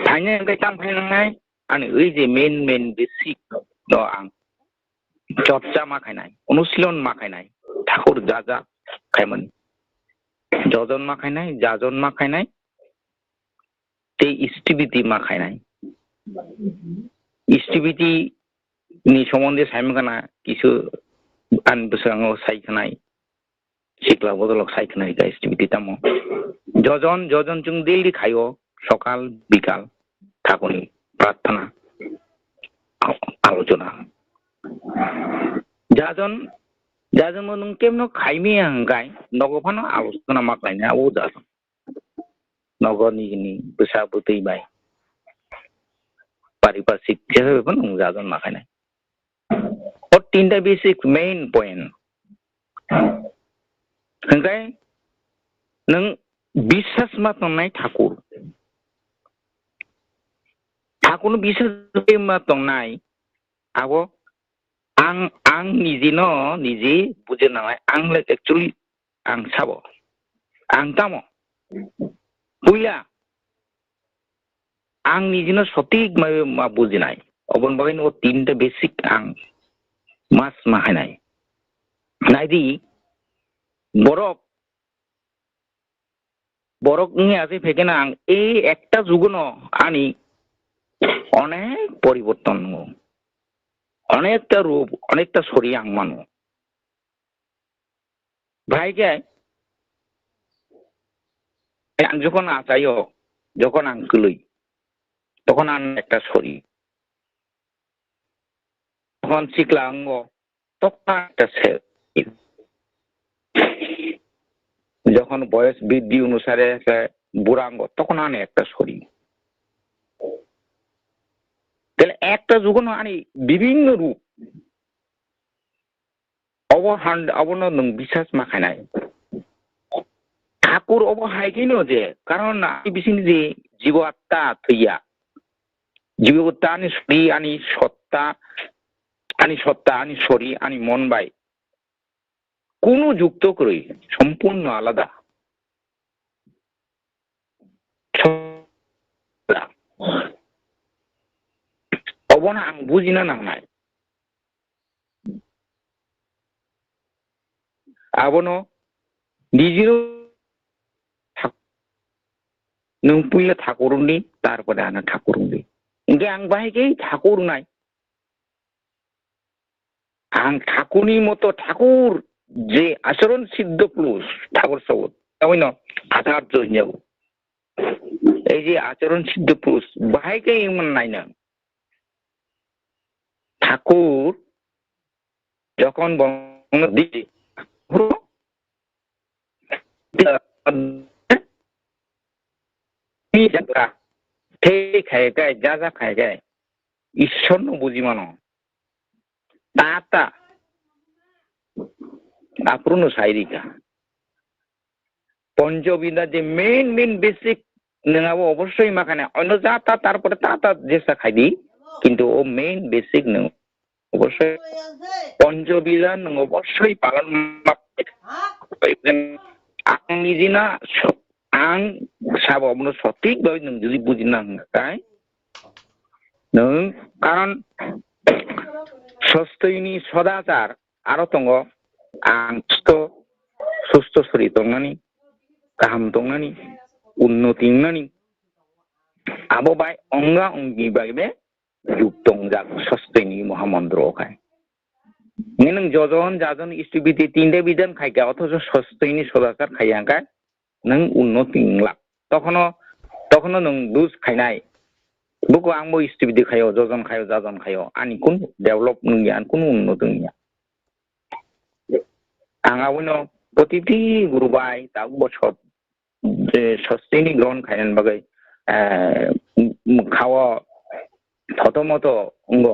थाइने ओंखाय तांफायनांनाय आंनि ओइ जे मेन बेसिक न आं चर्चा माखायनाय अनुशीलन माखायनाय ठाकुर जाजा खायमोन जजन माखायनाय जाजन माखायनाय ते इष्टिबिति माखायनाय इष्टिबिति नि सम्बन्धे सायमगाना किसु आन बोसोराव सायखनाय सिक्ला बदलक सायखनाय गा इष्टिबिति तामो जजन जों दिल्ली खायो सकाल बिकाल ठाकुरनि प्रार्थना आलोचना जाजन नों केमनो खायमे आंगाय नगफानो आलोचना माखायनाय आवो जाजन नगरनि बैसागु दैबाय पारिपार्श्विक जेबो नों जाजन माखायनाय और तीनटा बेसिक मेन पॉइंट ओंखाय नों बिश्वास मातंनाय ठाकुर ठाकुर बिश्वास मातंनाय आबो आं निजे बुजिनाय आं एक्चुअली आं साबो आं तामो पुइला आं निजेनो सटीक मा बुजिनाय अबन बागैनो तीनटा बेसिक आं मास माखायनाय नायदि बरक नि आजे फेकेना आं ए एकटा जुगनो आनी अनेक परिवर्तन अनेकटा रूप अनेकटा शरीर आं मानो भाईके आं जखन आचायो जखन आं गोलै तखन आं एकटा शरीर तखन सिक्ला अंग तखन एकटा शरीर যখন বয়স বৃদ্ধি অনুসারে বুড়াঙ্গ তখন আনে একটা শরীর তাহলে একটা যখন আনি বিভিন্ন রূপ অবনন্দন বিশ্বাস মাখানায় ঠাকুর অবহাইকেন যে কারণ বিসিনি যে জীব আত্মা থইয়া জীবত্তা আনি শরীর আনি সত্তা আনি শরীর আনি মন বাই কোনো যুক্ত করে সম্পূর্ণ আলাদা অবনা আं বুঝিনা নাंनाय আবনো নিজেও नों पुइला ठाकुरनि तारपरे आना ठाकुरनि इंगे आं बाहायके ठाकुर नाय आं ठाकुरनि मतो ठाकुर जे आचरण सिद्ध पुरुष ठाकुर सबत तामैनो आचार्य हिसाब এই যে আচরণ সিদ্ধ পুরুষ বাহাইকে এমন নাই না ঠাকুর যখন দিচ্ছে খায় গায় যা যা খায় গায় ঈশ্বর বুঝি মানো তা আপুরনো সাইরিকা পঞ্চবিদ্যা যে মেন বেসিক নঙাবো অবশ্যই মাখানে অন্য যা তা তারপরে তা যেসা খাইদি কিন্তু ও মেন বেসিক নং অবশ্যই পঞ্চবিদ্যা নং অবশ্যই পালন आं निजेना आं साबावनो सঠিক ভাবে नों जुदि बुजिना होनखाय नों कारण सस्तयनि सदाचार आरो दङ आं सुस्थ शरीर दंनानि गाहाम दंनानि उन्नति दंनानि आबो बाय अंगा अंगि बायबे जुग दंजा सस्तयनि महामन्त्रखाय नों जजन जाजन इष्टिबिदि तीनटे बिधान खायगा अथच सस्तयनि सदाचार खायगाय नों उन्नति नंला तखनो नों दुस खायनाय बुको आंबो इष्टिबिदि खायो जजन खायो जाजन खायो आनि कुन डेभलप नंगिया कुन उन्नति नंगिया आंगावनो प्रतिथि गुरुबाय ताबो बछर जे सस्तयनि ग्रहण खायनान बागै खावा थतमत अंग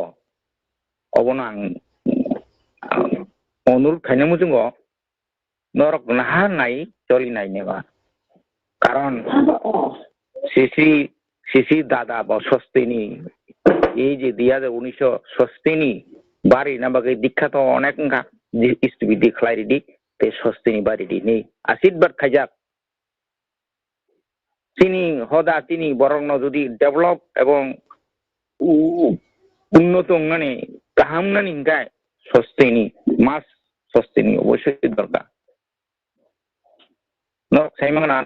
अबनो आं अनुरोध खायनामो जोङो नरक नाहा नाय चली नाय नेबा कारण शिशि दादा बा सस्तेनी এই যে 2019 বাড়ি না বাকি দীক্ষা তো অনেক না ইস্টিবিদি খাইরিদি তে সস্তেনি বাড়িদি নেই আশীর্বাদ খাইজাক তিনি হদা তিনি বরং যদি ডেভেলপ এবং উন্নত মানে কাহাম না নিগায় সস্তেনি মাস সস্তেনি অবশ্যই দরকার ন সাইমানা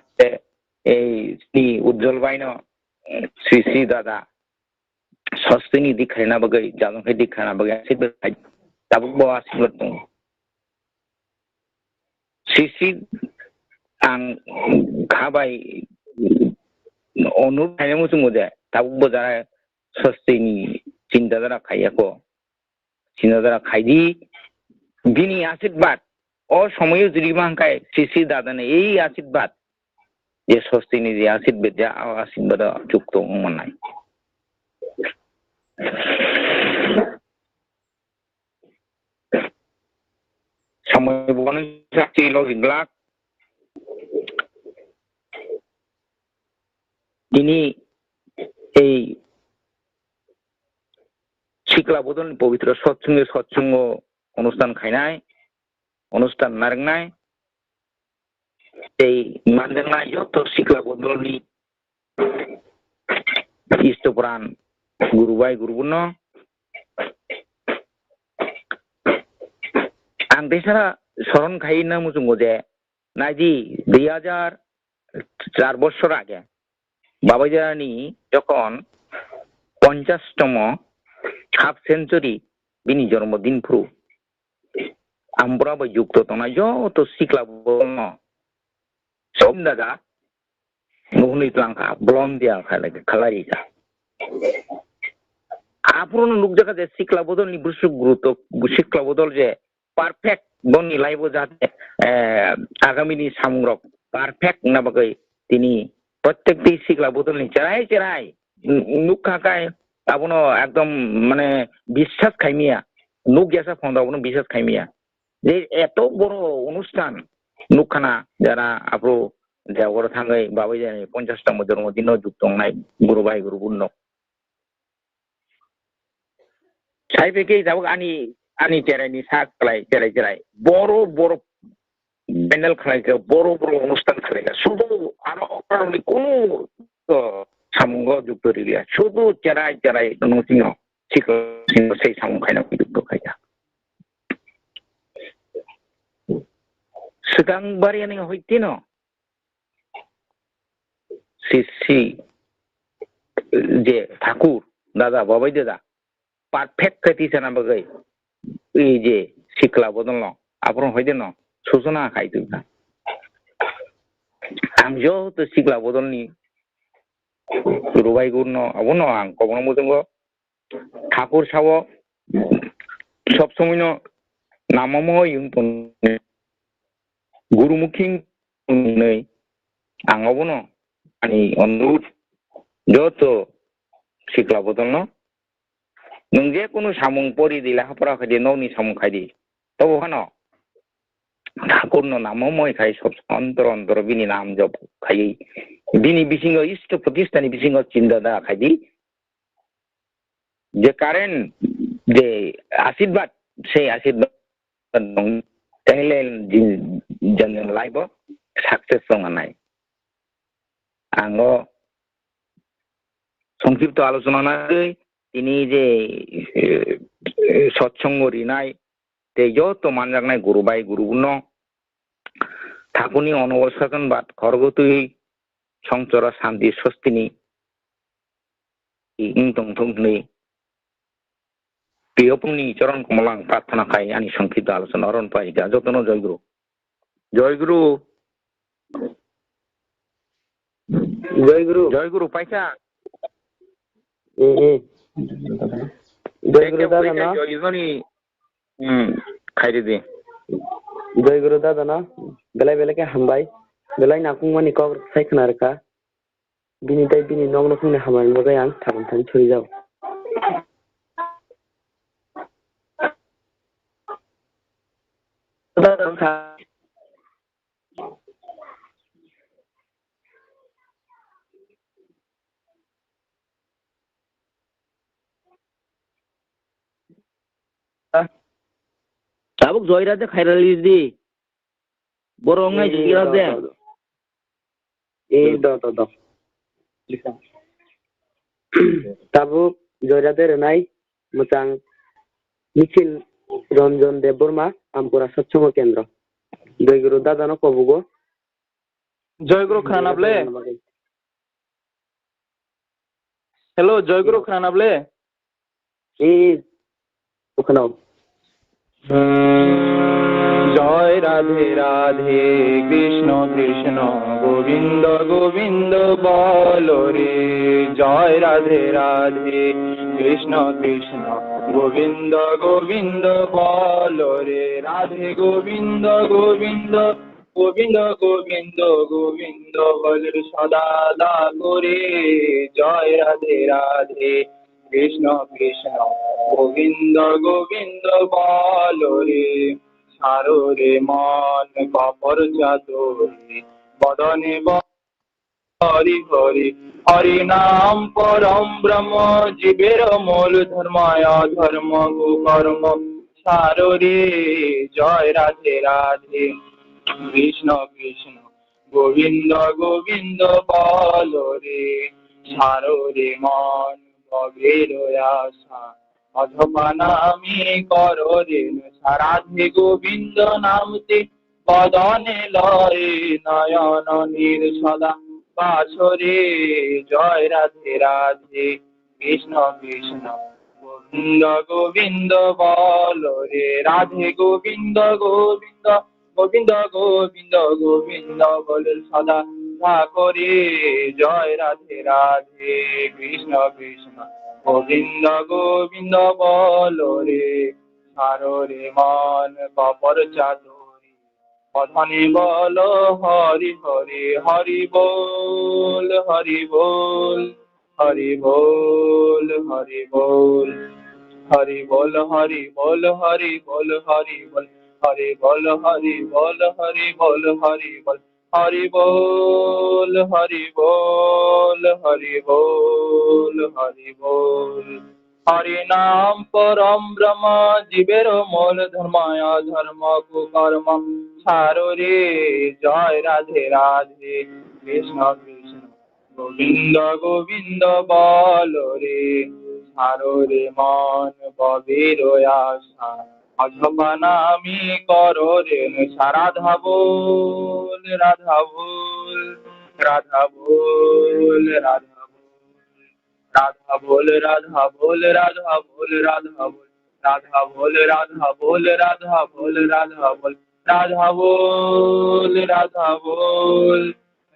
এই শ্রী উজ্জ্বল বাইন শ্রী দাদা सस्तेनी दिखाना बगै जागोन है दिखाना बगै आशीर्वाद खाय दाबो बो आशीर्वाद दं सिसि आं खाबाय अनुरोध खायनामो जोङो दे दाबो बो जारा सस्तेनी चिन्ताधारा खायाको चिन्ताधारा खायदि बिनि आशीर्वाद ओ समय जुदि मांखाय सिसि दादाने এই आशीर्वाद যে सस्तेनी যে आशीर्वाद যা आशीर्वाद যুক্ত মনাই समय बन साक्षी लगिग्लाक তিনি এই শিক্ষা বদল পবিত্র সৎসঙ্গ অনুষ্ঠান খাইনায় অনুষ্ঠান নারংনায় এই মানজনায় যত শিক্ষা বদলনি ইষ্টপ্রাণ गुरुबाय गुरुबुन आं देशा स्मरण खायना मुजुंगो जे नाइदि 2004 বছর আগে বাবাজানি যখন 50তম হাফ সেঞ্চুরি বিনি জন্মদিন ফুরু আমরা বই যুক্ত তনা যত শিখলা বলন সব দাদা মুহনি ত্লাঙ্কা ব্লন্দিয়া খালারি যা आपन लोक जगह जे शिक्षा बदल नि बुसुक गुरुत्व शिक्षा बदल जे परफेक्ट बनि लाइबो जाते आगामीनि सामुरक परफेक्ट ना बगै तिनी प्रत्येकटी शिक्षा बदल नि चराय नुखाकाय आपन एकदम माने বিশ্বাস खाइमिया नुक जैसा फंदावनो বিশ্বাস खाइमिया जे एत बड़ অনুষ্ঠান नुखाना जारा आपरो जावर थांगै बाबाय जाने 50तम जन्मदिन जुक्त नाय गुरुबाय गुरुबुन साइबेके जाबो आनी चेरायनि सा खलाय चेराय बड़ प्यानेल खलायखो बड़ अनुष्ठान खलायखो शुधु आरो अकारणनि कोनो सामुंग जुक्त रिलिया शुधु चेराय नोंसिनो सिखो सै सामुं खायना जुक्त खायजा सिगां बारियानि होइतिनो सिसि जे ठाकुर दादा बाबाय दादा परफेक्ट कति ना बगै ए जे शिखला बदल आपन होइदे न सूचना खाइदुना आं जो तो शिखला बदलनि गुरुबाय गुरुनो अबनो आं कबनो मुजंगो ठाकुर सावो সবসময় নামামো ইউন গুরুমুখী নেই আঙাবো ন আনি অনুরোধ যত শিখলা বদল ন নों जे কোনো সামুং পরি দিলা হাপরা খাইদি নৌনি সামুং খাইদি তবু হানো ঠাকুর নামই খাই সব অন্তর অন্তর বিনি নাম জপ খাই বিনি বিসিঙ্গ ইষ্ট প্রতিষ্ঠানি বিসিঙ্গ চিন্তা দা খাইদি যে কারেন্ট যে আশীর্বাদ সেই আশীর্বাদ তাহলে জন লাইব সাকসেস নাই আঙ্গ সংক্ষিপ্ত আলোচনা নাই তিনি যে সৎসঙ্গ রিনাই তে যত মানজাগনাই গুরুবাই গুরুগুণ ঠাকুরনি অনবসাজন বাদ খরগতুই সংচর শান্তি স্বস্তিনি ইংতংথংনি প্রিয়পুংনি চরণ কমলাং প্রার্থনা খাই আনি সংক্ষিপ্ত আলোচনা অরণ পাই যতন জয়গুরু জয়গুরু জয়গুরু জয়গুরু পাইছা জয়গুরু দাদা না জয়জনী খাইরে দে জয়গুরু দাদা না বেলাই বেলাকে হামবাই বেলাই নাকুমানি কব সাইখনা রেখা বিনি তাই বিনি নং নখনে হামার মগাই আं থাকুন থান ছড়ি যাও দাদা Tabuk joira de khairali di borongai jira de do tabuk joira de renai mutang michil Ranjan Debbarma আমপুরা সৎসঙ্গ কেন্দ্র জয়গুরু দাদা ন কবুগো জয়গুরু খানাবলে হ্যালো জয়গুরু খানাবলে এই ওখানে জয় রাধে রাধে কৃষ্ণ কৃষ্ণ গোবিন্দ গোবিন্দ বলো রে জয় রাধে রাধে কৃষ্ণ কৃষ্ণ গোবিন্দ গোবিন্দ বলো রে রাধে গোবিন্দ গোবিন্দ গোবিন্দ গোবিন্দ গোবিন্দ বল সদা দা করে জয় রাধে রাধে কৃষ্ণ কৃষ্ণ গোবিন্দ গোবিন্দ বলো রে সারো রে মন কপর চাতুরি বদনে হরি হরি হরি নাম পরম ব্রহ্ম জীবের মূল ধর্মায় ধর্ম কর্ম সারো রে জয় রাধে রাধে কৃষ্ণ কৃষ্ণ গোবিন্দ গোবিন্দ বলো রে সারো রে মন ভবের আশা অথবা নামি করো রে রাধে গোবিন্দ নামতে বদনে লয়ে নয়ন নীর সদা বাছরে জয় রাধে রাধে কৃষ্ণ কৃষ্ণ গোবিন্দ গোবিন্দ বলো রে রাধে গোবিন্দ গোবিন্দ গোবিন্দ গোবিন্দ গোবিন্দ বল সদা করে জয় রাধে রাধে কৃষ্ণ কৃষ্ণ গোবিন্দ গোবিন্দ বলো রে সারো রে মন কপর চাতুরি বদনে বলো হরি হরি হরি বল হরি বল হরি বল হরি বল হরি বল হরি বল হরি বল হরি বল হরি বল হরি বল হরি বল হরি বল হরি বল হরি বল হরি বল হরি বল হরি নাম পরম ব্রহ্ম জীবের মূল ধর্মায় ধর্ম কুকর্ম সারো রে জয় রাধে রাধে কৃষ্ণ কৃষ্ণ গোবিন্দ গোবিন্দ বলো রে সারো রে মন ববের আশা অথবা নামি করো রে রাধা বল রাধা বল রাধা বল রাধা রাধা বল রাধা বল রাধা বল রাধা বল রাধা বল রাধা বল রাধা বল রাধা বল রাধা বল রাধা বল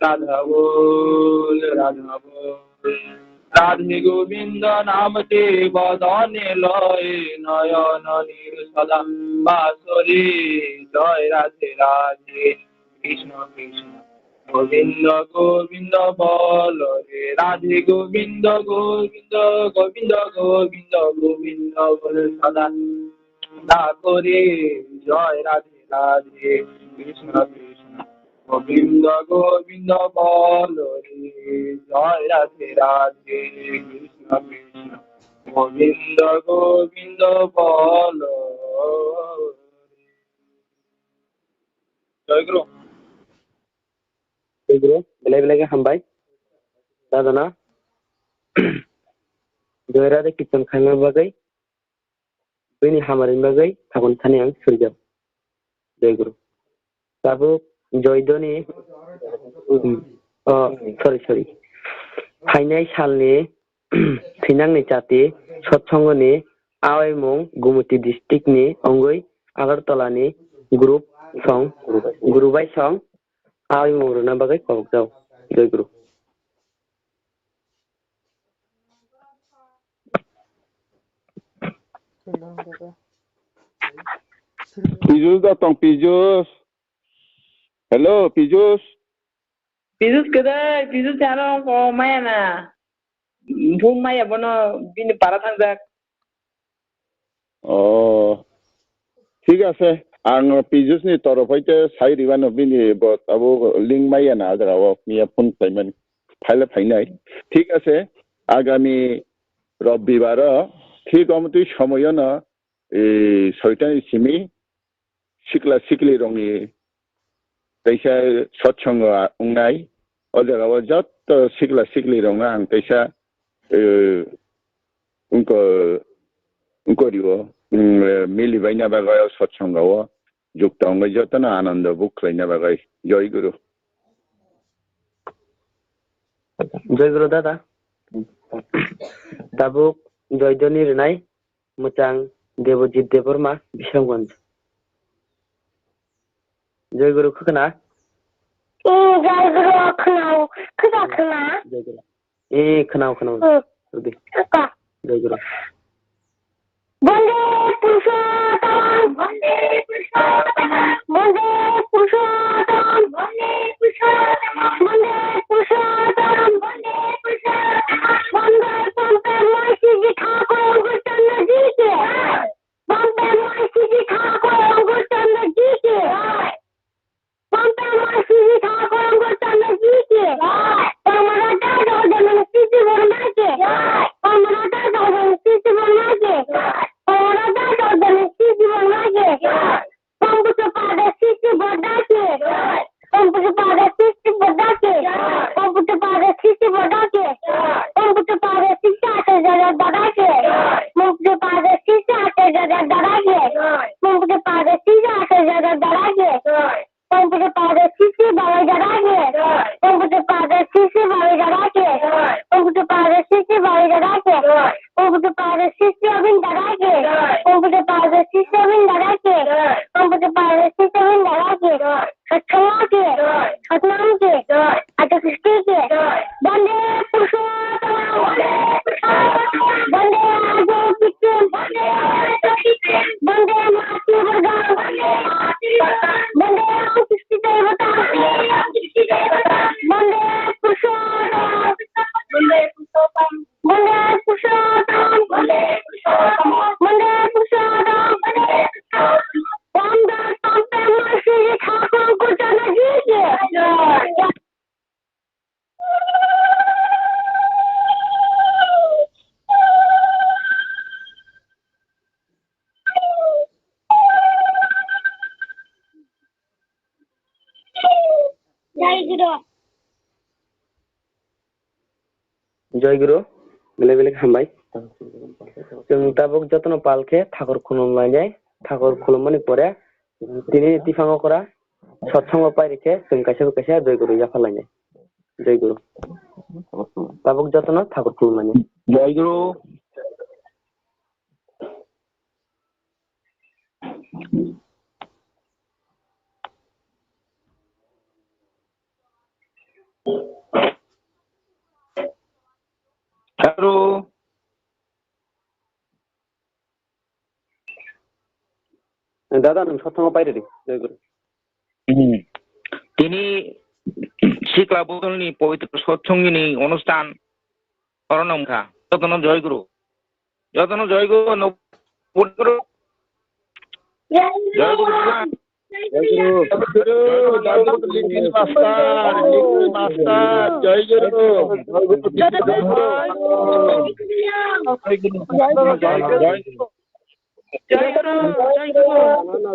রাধা বল রাধা বল রাধে গোবিন্দ নামতে বদনে লয় নয়ন নির্মলা বাসরে জয় রাধে রাধে কৃষ্ণ কৃষ্ণ গোবিন্দ গোবিন্দ বল রে রাধে গোবিন্দ গোবিন্দ গোবিন্দ গোবিন্দ গোবিন্দ বল সদা না করে জয় রাধে রাধে কৃষ্ণ কৃষ্ণ গোবিন্দ গোবিন্দ বল রে জয় রাধে রাধে কৃষ্ণ কৃষ্ণ গোবিন্দ গোবিন্দ বল জয় গুরু বেলায় বেলায় হামবাই দাদা জয় রাধে কীর্তন খাইমার বাগै बैनि हामारिनि बागै थागन थानि आं सोरजाब जय गुरु दाबो जयदनि सरि फाइनाय सालनि थैनांनि जाति सत्संगनि आवायमुं गुमति डिस्ट्रिक्टनि अंगै आगरतलानि ग्रुप सं गुरुबाय सं आवायमुं रुना बागै कबकजाव जय गुरु Pijus datang Pijus. Hello Pijus. Pisus kedai, pisus channel ko maya na. Bung maya bono bini para tangjak. Oh, ঠিক আছে आं Pijusनि तरफैते साइरिबानो बिनि अब लिंक माया ना आगराव मिया फन खालामोन फाइल फाइनाय ঠিক আছে आगामी रबिबार ঠিক অমতি সময়ন এই 6টাनि सिमी सिक्ला सिक्ली रंनि तैसा सत्संग उंनाय अजगाव जत सिक्ला सिक्ली रंगा आं तैसा उनको रिवो मिली बाइना बागाय सत्संगाव जुक्त अंग जतन आनंद बुखलाइना बागाय जय गुरु दादा दाबुक जयदनि रनाय मोजां देवजित देबरमा बिश्रामगंज जय गुरु खोना जय गुरु खोनाव खोना जय गुरु खोनाव जय गुरु वंदे पुरुषोत्तम वंदे पुरुषोत्तम वंदे पुरुषोत्तम वंदे पुरुषोत्तम वंदे पुरुषोत्तम वंदे पुरुषोत्तम वंदे पंपे मासी जी ठाकुर गुरुचंद्र जी के पंपे मासी जी ठाकुर गुरुचंद्र जी के पंपे मासी जी ठाकुर गुरुचंद्र जी के पमराटा दौड़न सिद्धि वर्मा के पमराटा दौड़न सिद्धि वर्मा के पमराटा दौड़न सिद्धि वर्मा के पंप के पादे सिद्धि बड़ा के पंप के पादे सिद्धि बड़ा के पंप के पादे सिद्धि बड़ा के पंप के पादे सिद्धि आते जरा बड़ा के पंप के पादे सिद्धि आते जरा बड़ा के पंप के पादे सिद्धि आते जरा बड़ा के पंप के पादे सिद्धि बड़ा जरा के पंप के पादे सिद्धि बड़ा जरा के पंप के पादे सिद्धि बड़ा जरा के पंप के पादे सिद्धि अबिन जरा के पंप के पादे सिद्धि अबिन जरा के पंप के पादे सिद्धि अबिन जरा के सत्संग के सतनाम के अति सृष्टि के वंदे पुरुषोत्तम वंदे आदो किच्चन वंदे मातृ वर्गा वंदे सृष्टि देवता वंदे पुरुषोत्तम वंदे पुरुषोत्तम वंदे पुरुषोत्तम वंदे पुरुषोत्तम वंदे पुरुषोत्तम वंदे रामदास पंपे मासी जी ठाकुर गुरुचंद्र जी के जय गुरु बेले बेले हामबाय जों दाबुक जतन पालके ठाकुर खुलुमलायनाय ठाकुर खुलुमनायनि परे दिनै तिफाङाव करा सत्संग पाइरेखे जों कैसे जय गुरु जाफालायनाय जय गुरु दाबुक जतन ठाकुर खुलुमलायनाय जय गुरु গুরু। দাদা নों सत्संग पाइरे दे जय गुरु তিনি শিকলা বদলনি পবিত্র সৎসঙ্গিনী অনুষ্ঠান করণমখা যতন জয় গুরু জয় গুরু গুরু জয় গুরু मास्टर जय गुरु জয় গুরু জয় গুরু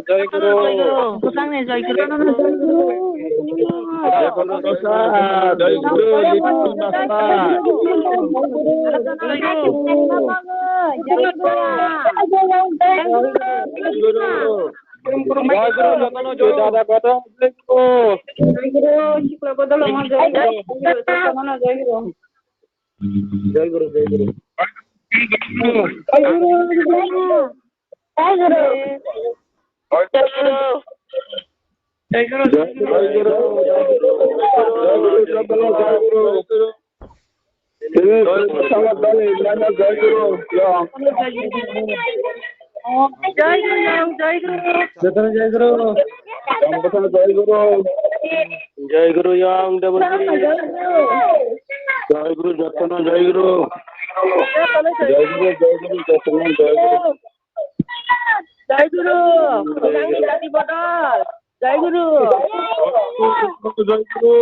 जय गुरु গোসাংনে জয় গুরু जय गुरु दादा कथा जय गुरु শিকলা বদল আমার জয় গুরু সমানা জয় গুরু जय गुरु जय गुरु জয় গুরু জয় গুরু জয় গুরু জয় গুরু जय गुरु यंग देवजी जय गुरु जतन जय गुरु जय गुरु जतन जय गुरु জয় গুরু গোসাংনি জাতি বদল জয় গুরু जय गुरु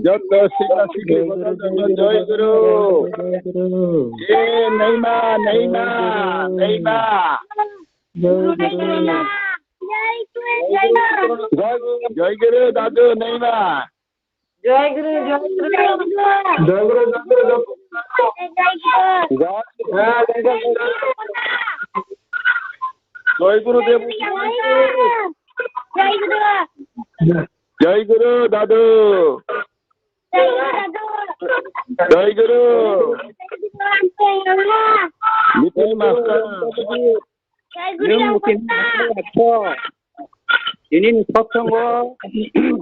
जत शिला शिखी जय गुरु ए नहीं मां जय गुरु दादू नहीं मां জয় গুরু জয় গুরু जय गुरु देव जय गुरु दादू जय गुरु नितिन मास्टर ini सत्संग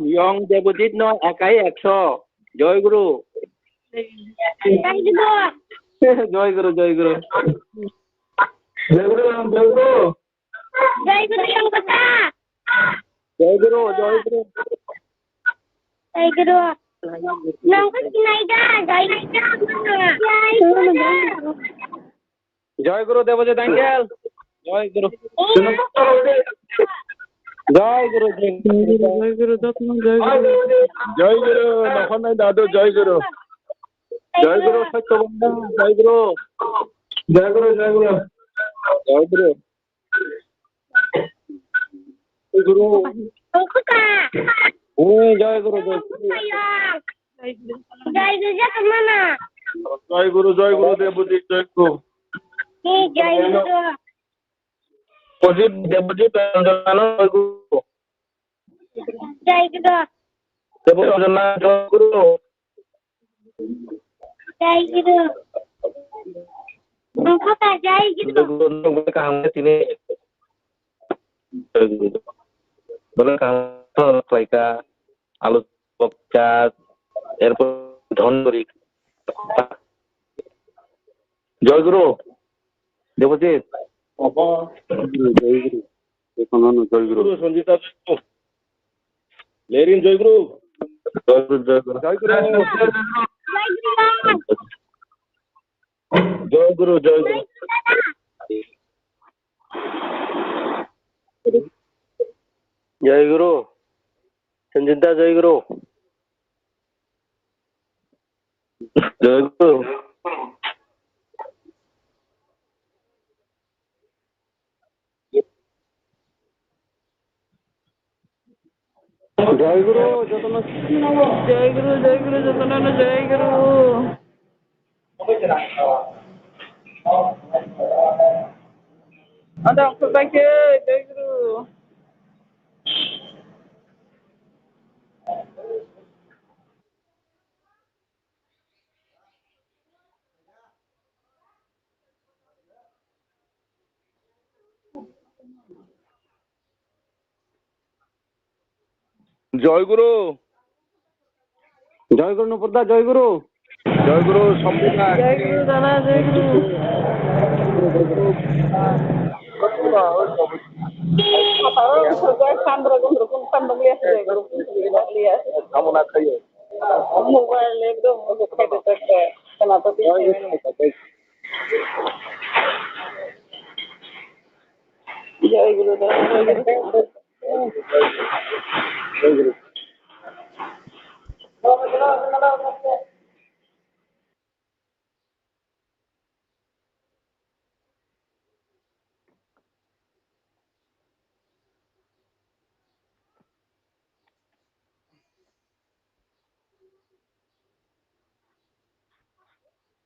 यंग देवजीत न एकाई 100 जय गुरु जय गुरु जय गुरु जय गुरु जय गुरु जय गुरु जय गुरु जय गुरु जय गुरु देवजीत अंकल जय गुरु जय गुरु जय गुरु जय गुरु नखन दादू जय गुरु सत्यबंधा जय गुरु जय गुरु जय गुरु जय गुरु गुरु जय गुरु जय गुरु देवजी जय गुरु अजित देवजीत जय गुरु जय गुरु देवजना जय गुरु जय गुरु जय गुरु काम तिने বলে কাইকা আলু পচা এরপর ধনগরি জয় গুরু দেবজিৎ জয় গুরু এখন জয় গুরু সঞ্জিতা লেরিন জয় গুরু জয় গুরু জয় গুরু জয় গুরু জয় গুরু জয় গুরু जय गुरु संजिता जय गुरु जय गुरु जय गुरु जतन জয় গুরু যতন জয় গুরু আদা সবাইকে জয় গুরু जय गुरु জয়গুরু নুপুরদা, জয়গুরু। জয়গুরু সম্প্রদায় জয় গুরু দাদা, জয় গুরু। কামনা খাইয়ে মোবাইল একদম খাইতে থাকতে খেলাতে জয় গুরু দাদা, জয় গুরু।